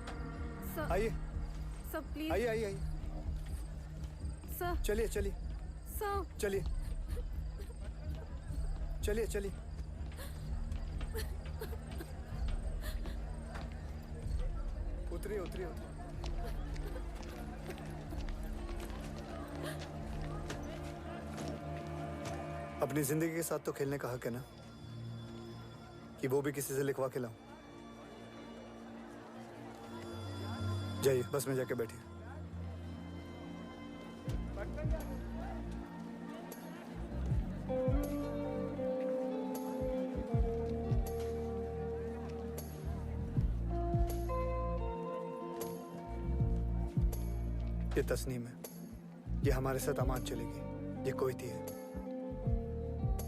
सर। आइए। Sir please. आइए आइए आइए। सर। चलिए चलिए। सर। चलिए चलिए चलिए। उतरिए उतरिए उतरिए। अपनी जिंदगी के साथ तो खेलने का हक है ना, कि वो भी किसी से लिखवा के लाऊं। जाइए, बस में जाके बैठिए। ये तस्नीम है, ये हमारे साथ अमान चलेगी। ये कुवैती है।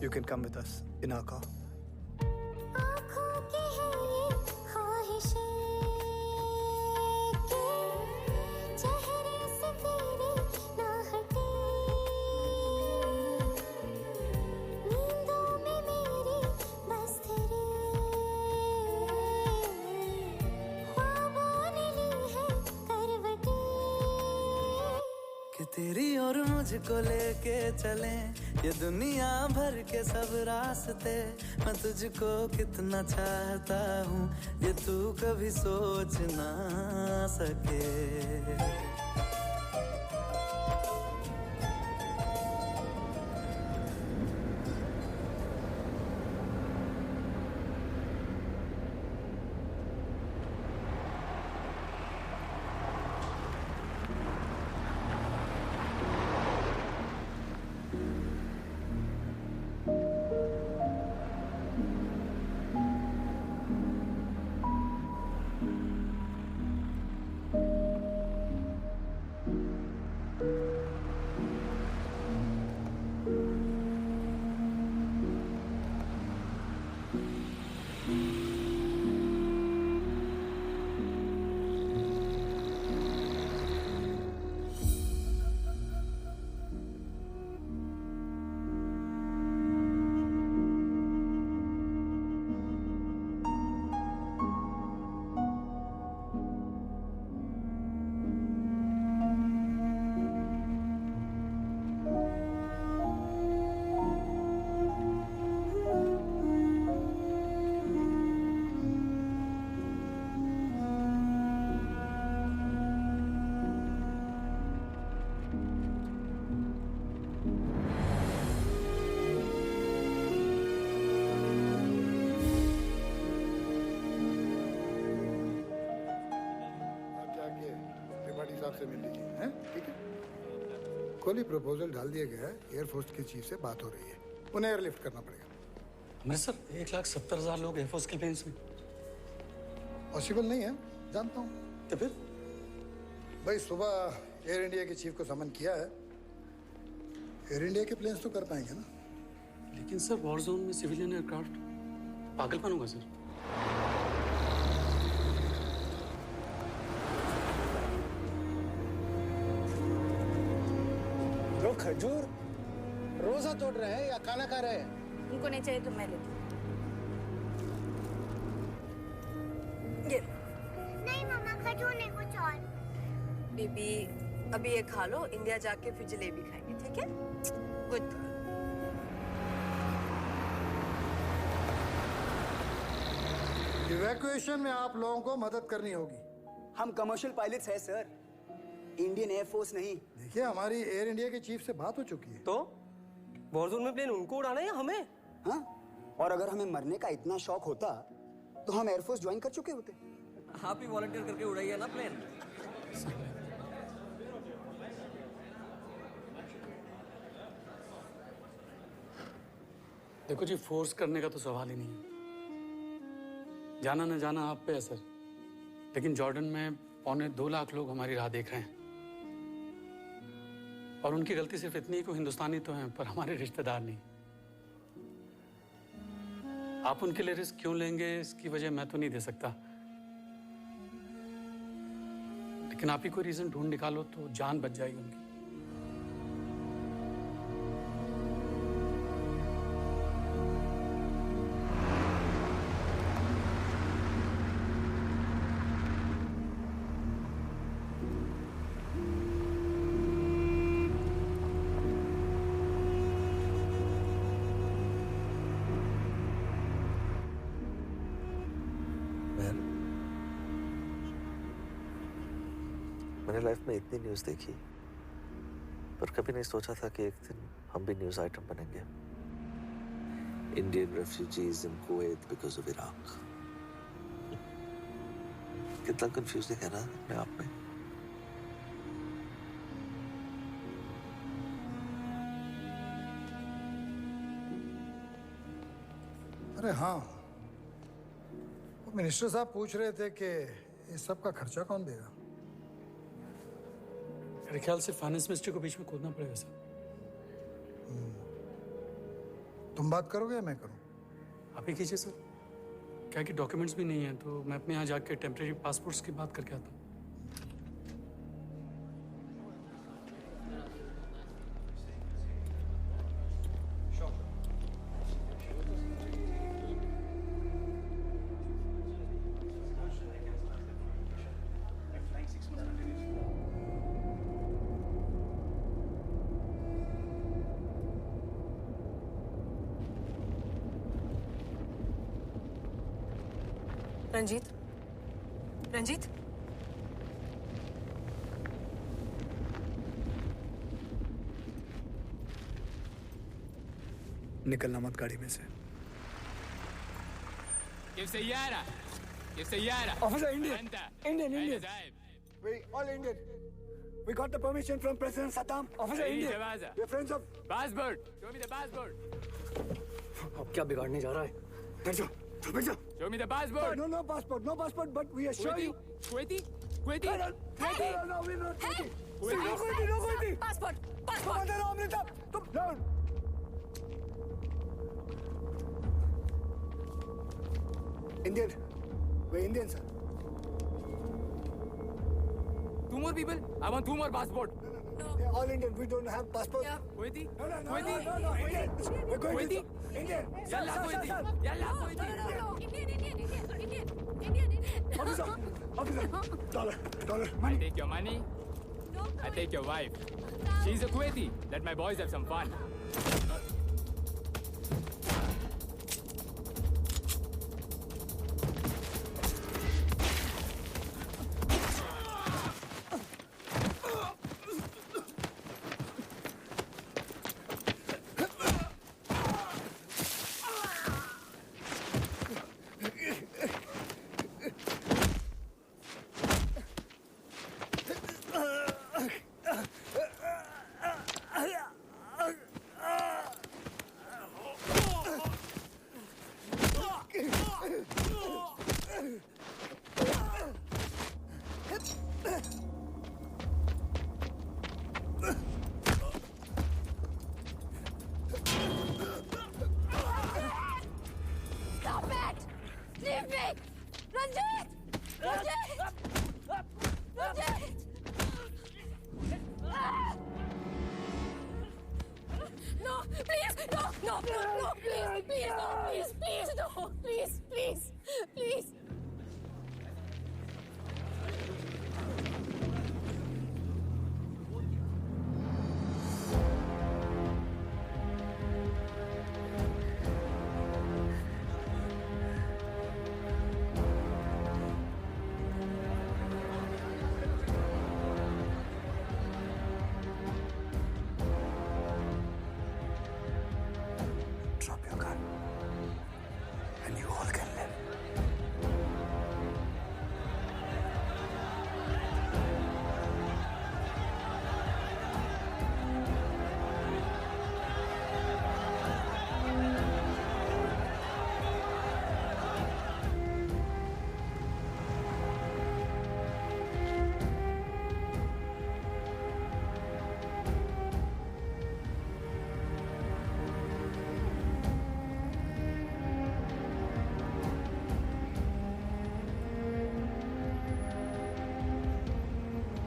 You can come with us in our car. तेरी और मुझको लेके चले ये दुनिया भर के सब रास्ते। मैं तुझको कितना चाहता हूँ ये तू कभी सोच ना सके। से मिल लीजिए, हैं? ठीक है। कल ही प्रपोजल डाल दिया गया है। एयरफोर्स के चीफ से बात हो रही है, उन्हें एयरलिफ्ट करना पड़ेगा। मैं सर 1,70,000 लोग एयरफोर्स के प्लेन्स में। पॉसिबल नहीं है, जानता हूँ। तो फिर भाई सुबह एयर इंडिया के चीफ को समन किया है। एयर इंडिया के प्लेन्स तो कर पाएंगे ना। लेकिन सर वॉर जोन में सिविलियन एयरक्राफ्ट पागलपन होगा सर। लोग खजूर रोजा तोड़ रहे हैं या खाना खा रहे हैं? उनको नहीं चाहिए तो मैं लेती बेबी अभी ये खा लो, इंडिया जाके फिर जलेबी खाएंगे, ठीक है? गुड। इवैक्यूएशन में आप लोगों को मदद करनी होगी। हम कमर्शियल पायलट्स हैं सर, इंडियन एयरफोर्स नहीं। देखिए हमारी एयर इंडिया के चीफ से बात हो चुकी है। तो वॉरजोन में प्लेन उनको उड़ाना है या हमें? हाँ, और अगर हमें मरने का इतना शौक होता तो हम एयरफोर्स ज्वाइन कर चुके होते। आप ही वॉलंटियर करके उड़ाइए ना प्लेन। देखो जी, फोर्स करने का तो सवाल ही नहीं है। जाना न जाना आप पे असर, लेकिन जॉर्डन में 2.25 लाख लोग हमारी राह देख रहे हैं और उनकी गलती सिर्फ इतनी कि हिंदुस्तानी तो हैं पर हमारे रिश्तेदार नहीं। आप उनके लिए रिस्क क्यों लेंगे इसकी वजह मैं तो नहीं दे सकता, लेकिन आप ही कोई रीजन ढूंढ निकालो तो जान बच जाएगी उनकी। मैंने लाइफ में इतनी न्यूज़ देखी पर कभी नहीं सोचा था कि एक दिन हम भी न्यूज़ आइटम बनेंगे। Indian refugees in Kuwait because of Iraq. कितना कंफ्यूजिंग है ना अपने आप में। अरे हाँ, वो मिनिस्टर साहब पूछ रहे थे कि इस सब का खर्चा कौन देगा। मेरे ख्याल से फाइनेंस मिनिस्टर को बीच में कूदना पड़ेगा सर। तुम बात करोगे या मैं करूं? आप ही कीजिए सर। क्या कि डॉक्यूमेंट्स भी नहीं है तो मैं अपने यहाँ जाके टेम्परेरी पासपोर्ट्स की बात करके आता हूँ। रंजीत, रंजीत, निकलना मत गाड़ी में से। Officer, Indian. We all Indian. We got the permission from President Saddam. Officer, Indian. We're friends of. Passport. Show me the passport. अब क्या बिगाड़ने जा रहा है? बैठ जाओ, बैठ जाओ. Show me the passport. No passport, but we assure you. Kuwaiti. No, we're not Kuwaiti. No Kuwaiti. Passport. Commander Amrita, come down. Indian. We're Indian, sir. 2 more people. I want 2 more passport. They're all Indian. We don't have passport. Kuwaiti. No, Indian. We're going Kuwaiti. to Indian. Yalla Kuwaiti. Yalla Kuwaiti. Indian. Officer. Dollar. I take your money. I take your wife. She's a Kuwaiti. Let my boys have some fun.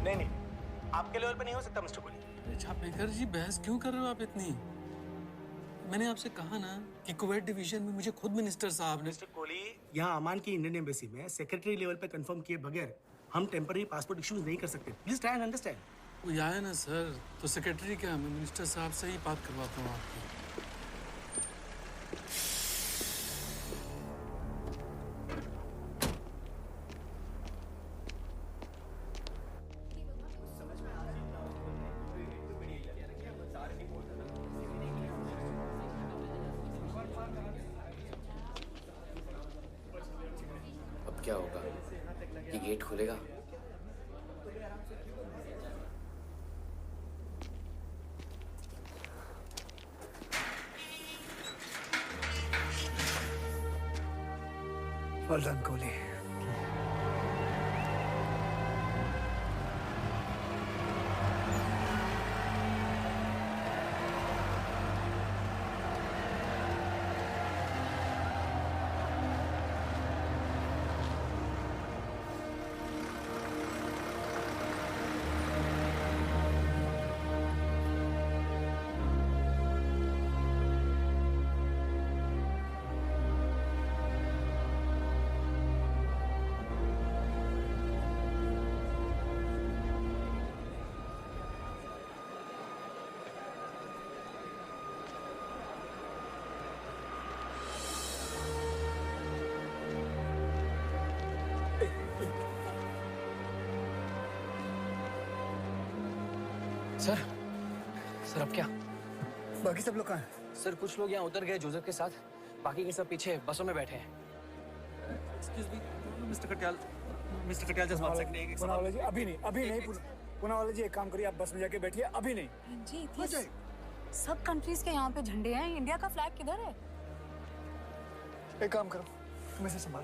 नहीं नहीं, आपके level पे नहीं हो सकता mister Kohli. Chhapekar जी बहस क्यों कर रहे हो आप इतनी? मैंने आपसे कहा ना कि कुवैत डिवीजन में मुझे खुद मिनिस्टर साहब ने। मिस्टर कोहली, यहाँ अमान की इंडियन एम्बेसी में सेक्रेटरी लेवल पे कंफर्म किए बगैर हम टेम्पररी पासपोर्ट इश्यूज नहीं कर सकते। Please try and understand. वो आया ना सर, तो सेक्रेटरी क्या, मैं मिनिस्टर साहब से ही बात करवाता हूँ आपकी। अब क्या होगा? ये गेट खुलेगा? Well done, Kohli. सर अब क्या? बाकी सब लोग कहाँ हैं? सर कुछ लोग यहाँ उतर गए जोसेफ के साथ, बाकी के सब पीछे बसों में बैठे हैं। Excuse me mister Katiyal, just one second, एक पुनावाला जी अभी नहीं पुनावाला जी एक काम करिए, आप बस में जाके बैठिए, अभी नहीं। जी सब कंट्रीज के यहाँ पे झंडे हैं, इंडिया का फ्लैग किधर है? एक काम करो, तुम इसे संभाल।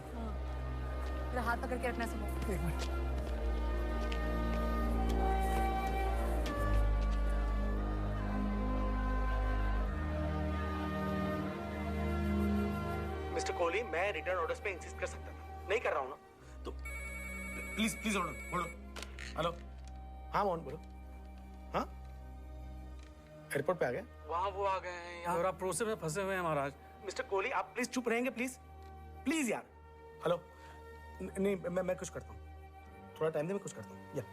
मेरा हाथ पकड़ के रखना संभव। एक मिनट। मिस्टर कोहली, मैं रिटर्न ऑर्डर्स पे इंसिस्ट कर सकता था, नहीं कर रहा हूँ ना, तो प्लीज बोलो। हेलो, हाँ मोहन बोलो। हाँ, एयरपोर्ट पे आ गए? वहाँ वो आ गए हैं, यहाँ थोड़ा प्रोसेस में फंसे हुए हैं महाराज। मिस्टर कोहली, आप प्लीज चुप रहेंगे? प्लीज यार। हेलो, नहीं मैं कुछ करता हूँ, थोड़ा टाइम दे, मैं कुछ करता हूँ। या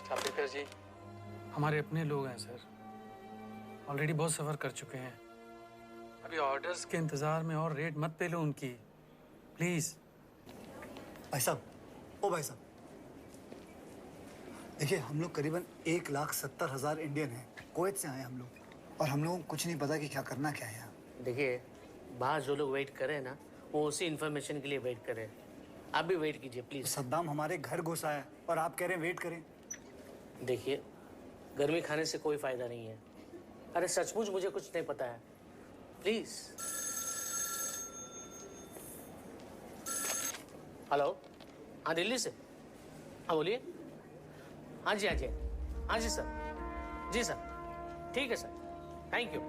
छापेकर जी, हमारे अपने लोग हैं सर, ऑलरेडी बहुत सफर कर चुके हैं। अभी ऑर्डर्स के इंतजार में और रेट मत पे लो उनकी, प्लीज। भाई साहब, ओ भाई साहब, देखिए हम लोग करीबन 1,70,000 इंडियन हैं, कुवैत से आए हम लोग, और हम लोगों को कुछ नहीं पता कि क्या करना क्या है यहाँ। देखिए बाहर जो लोग वेट करें ना, वो उसी इन्फॉर्मेशन के लिए वेट करें। आप भी वेट कीजिए प्लीज। सद्दाम हमारे घर घुसा है और आप कह रहे हैं वेट करें। देखिए गर्मी खाने से कोई फायदा नहीं है। अरे सचमुच मुझे कुछ नहीं पता है, प्लीज। हेलो, हाँ दिल्ली से, हाँ बोलिए। हाँ जी सर, जी सर, ठीक है सर, थैंक यू।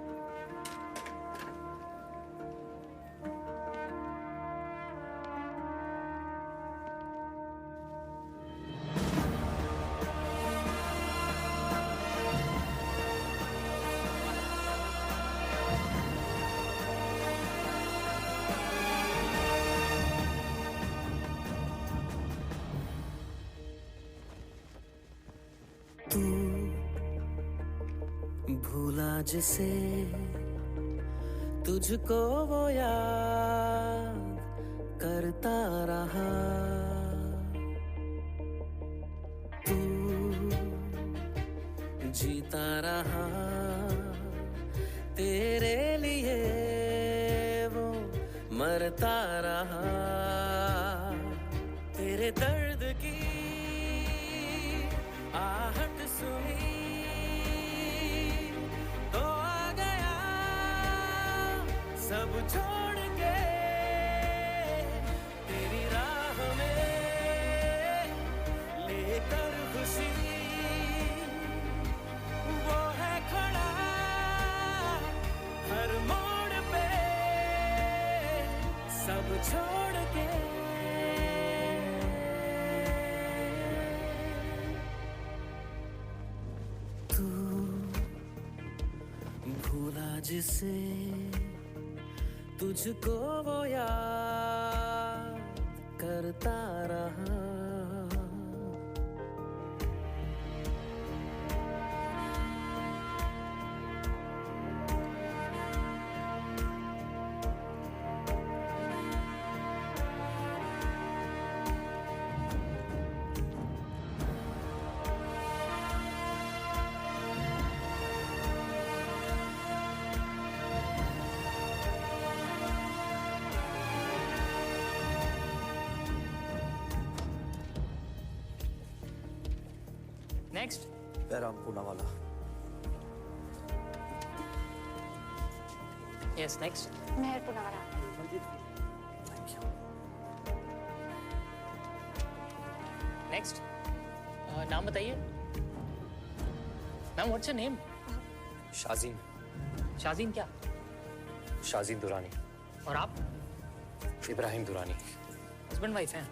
भूला जिसे तुझको वो याद करता रहा, तू जीता रहा, तेरे लिए वो मरता रहा, तेरे दर्द की आहट सुनी तो आ गया सब छोड़ के तेरी राह में, लेकर खुशी वो है खड़ा हर मोड़ पे, सब छोड़ के। जिसे तुझको वो याद करता रहा। Next Ram Poonawala. Yes next Meher Poonawala. Next नाम बताइए ma'am. What's your name? Shazeen. Shazeen क्या? शाजीन दुरानी। और आप? इब्राहिम दुरानी। हस्बैंड वाइफ हैं?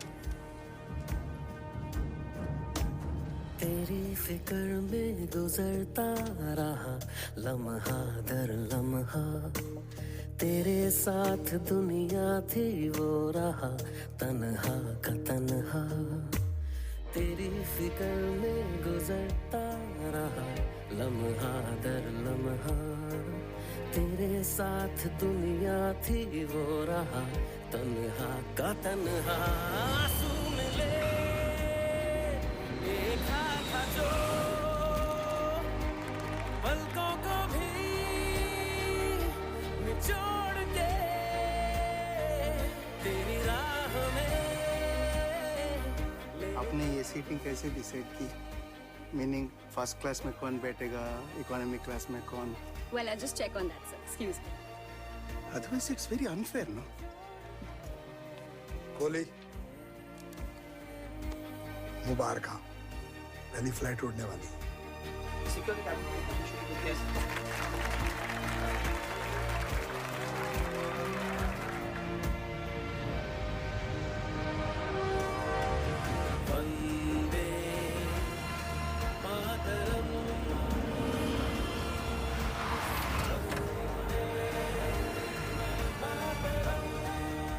तेरी फिक्र में गुजरता रहा लम्हा दर लम्हा, तेरे साथ दुनिया थी वो रहा तन्हा का तन्हा। तेरी फिक्र में गुजरता रहा लम्हा दर लम्हा, तेरे साथ दुनिया थी वो रहा तन्हा का तन्हा। सुन ले देखा था जो पलकों को भी निचोड़ के तेरी राह में। आपने ये सीटिंग कैसे डिसाइड की? मीनिंग फर्स्ट क्लास में कौन बैठेगा, इकोनॉमी क्लास में कौन? Well, I'll just check on that, sir. Excuse me. Otherwise, it's very unfair, no? Kohli, मुबारक हो, पहली फ्लाइट उड़ने वाली।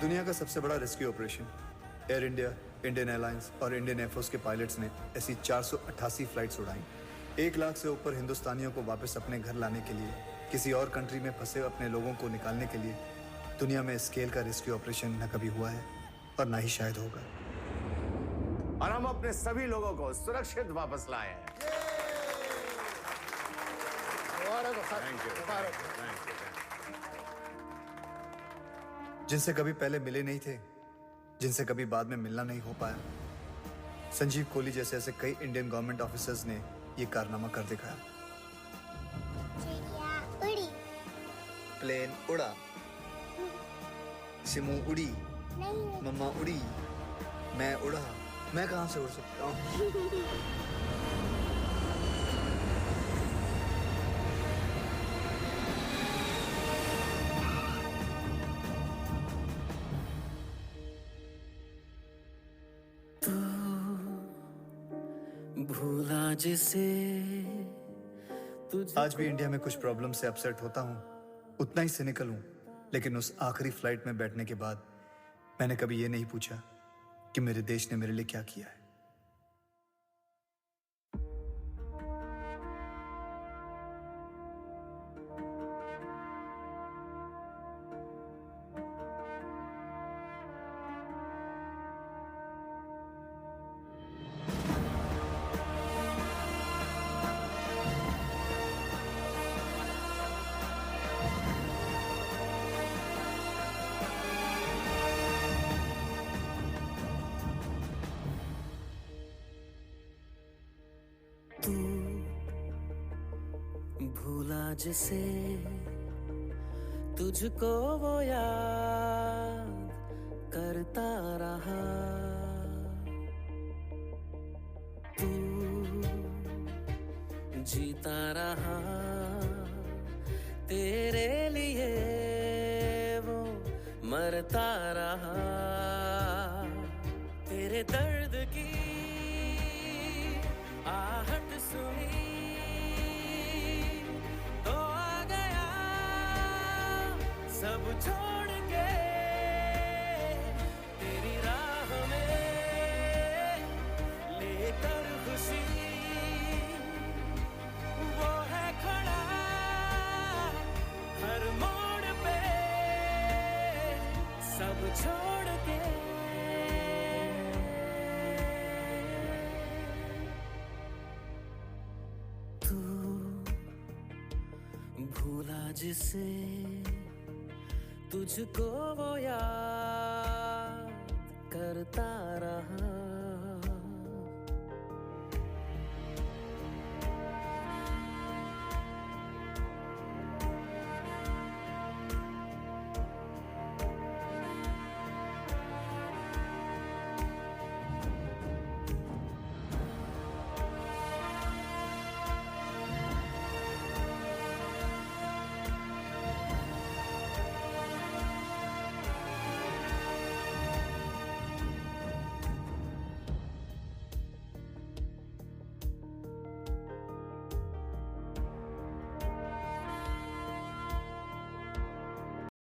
दुनिया का सबसे बड़ा rescue operation air India, Indian airlines और इंडियन एयरफोर्स के पायलट्स ने ऐसी 488 फ्लाइट्स उड़ाई। 1 लाख से ऊपर हिंदुस्तानियों को वापस अपने घर लाने के लिए, किसी और कंट्री में फंसे अपने लोगों को निकालने के लिए दुनिया में स्केल का रेस्क्यू ऑपरेशन न कभी हुआ है और ना ही शायद होगा। और हम अपने सभी लोगों को सुरक्षित वापस लाए हैं। जिनसे कभी पहले मिले नहीं थे, जिनसे कभी बाद में मिलना नहीं हो पाया, संजीव कोहली जैसे ऐसे कई इंडियन गवर्नमेंट ऑफिसर्स ने ये कारनामा कर दिखाया। उड़ी, प्लेन उड़ा, सिमू उड़ी, मम्मा उड़ी, मैं उड़ा। मैं कहां से उड़ सकता हूँ? भूला जिसे आज भी इंडिया में कुछ प्रॉब्लम से अपसेट होता हूँ, उतना ही सिनिकल हूँ, लेकिन उस आखिरी फ्लाइट में बैठने के बाद मैंने कभी ये नहीं पूछा कि मेरे देश ने मेरे लिए क्या किया है। भूला जिसे तुझको वो याद करता रहा। तू जीता रहा तेरे लिए वो मरता रहा। तेरे दर्द की आहट सुनी तो आ गया छोड़ के तेरी राह में लेकर खुशी वो है खड़ा हर मोड़ पे सब छोड़ के। तू भूला जिसे तुझको वो याद करता रहा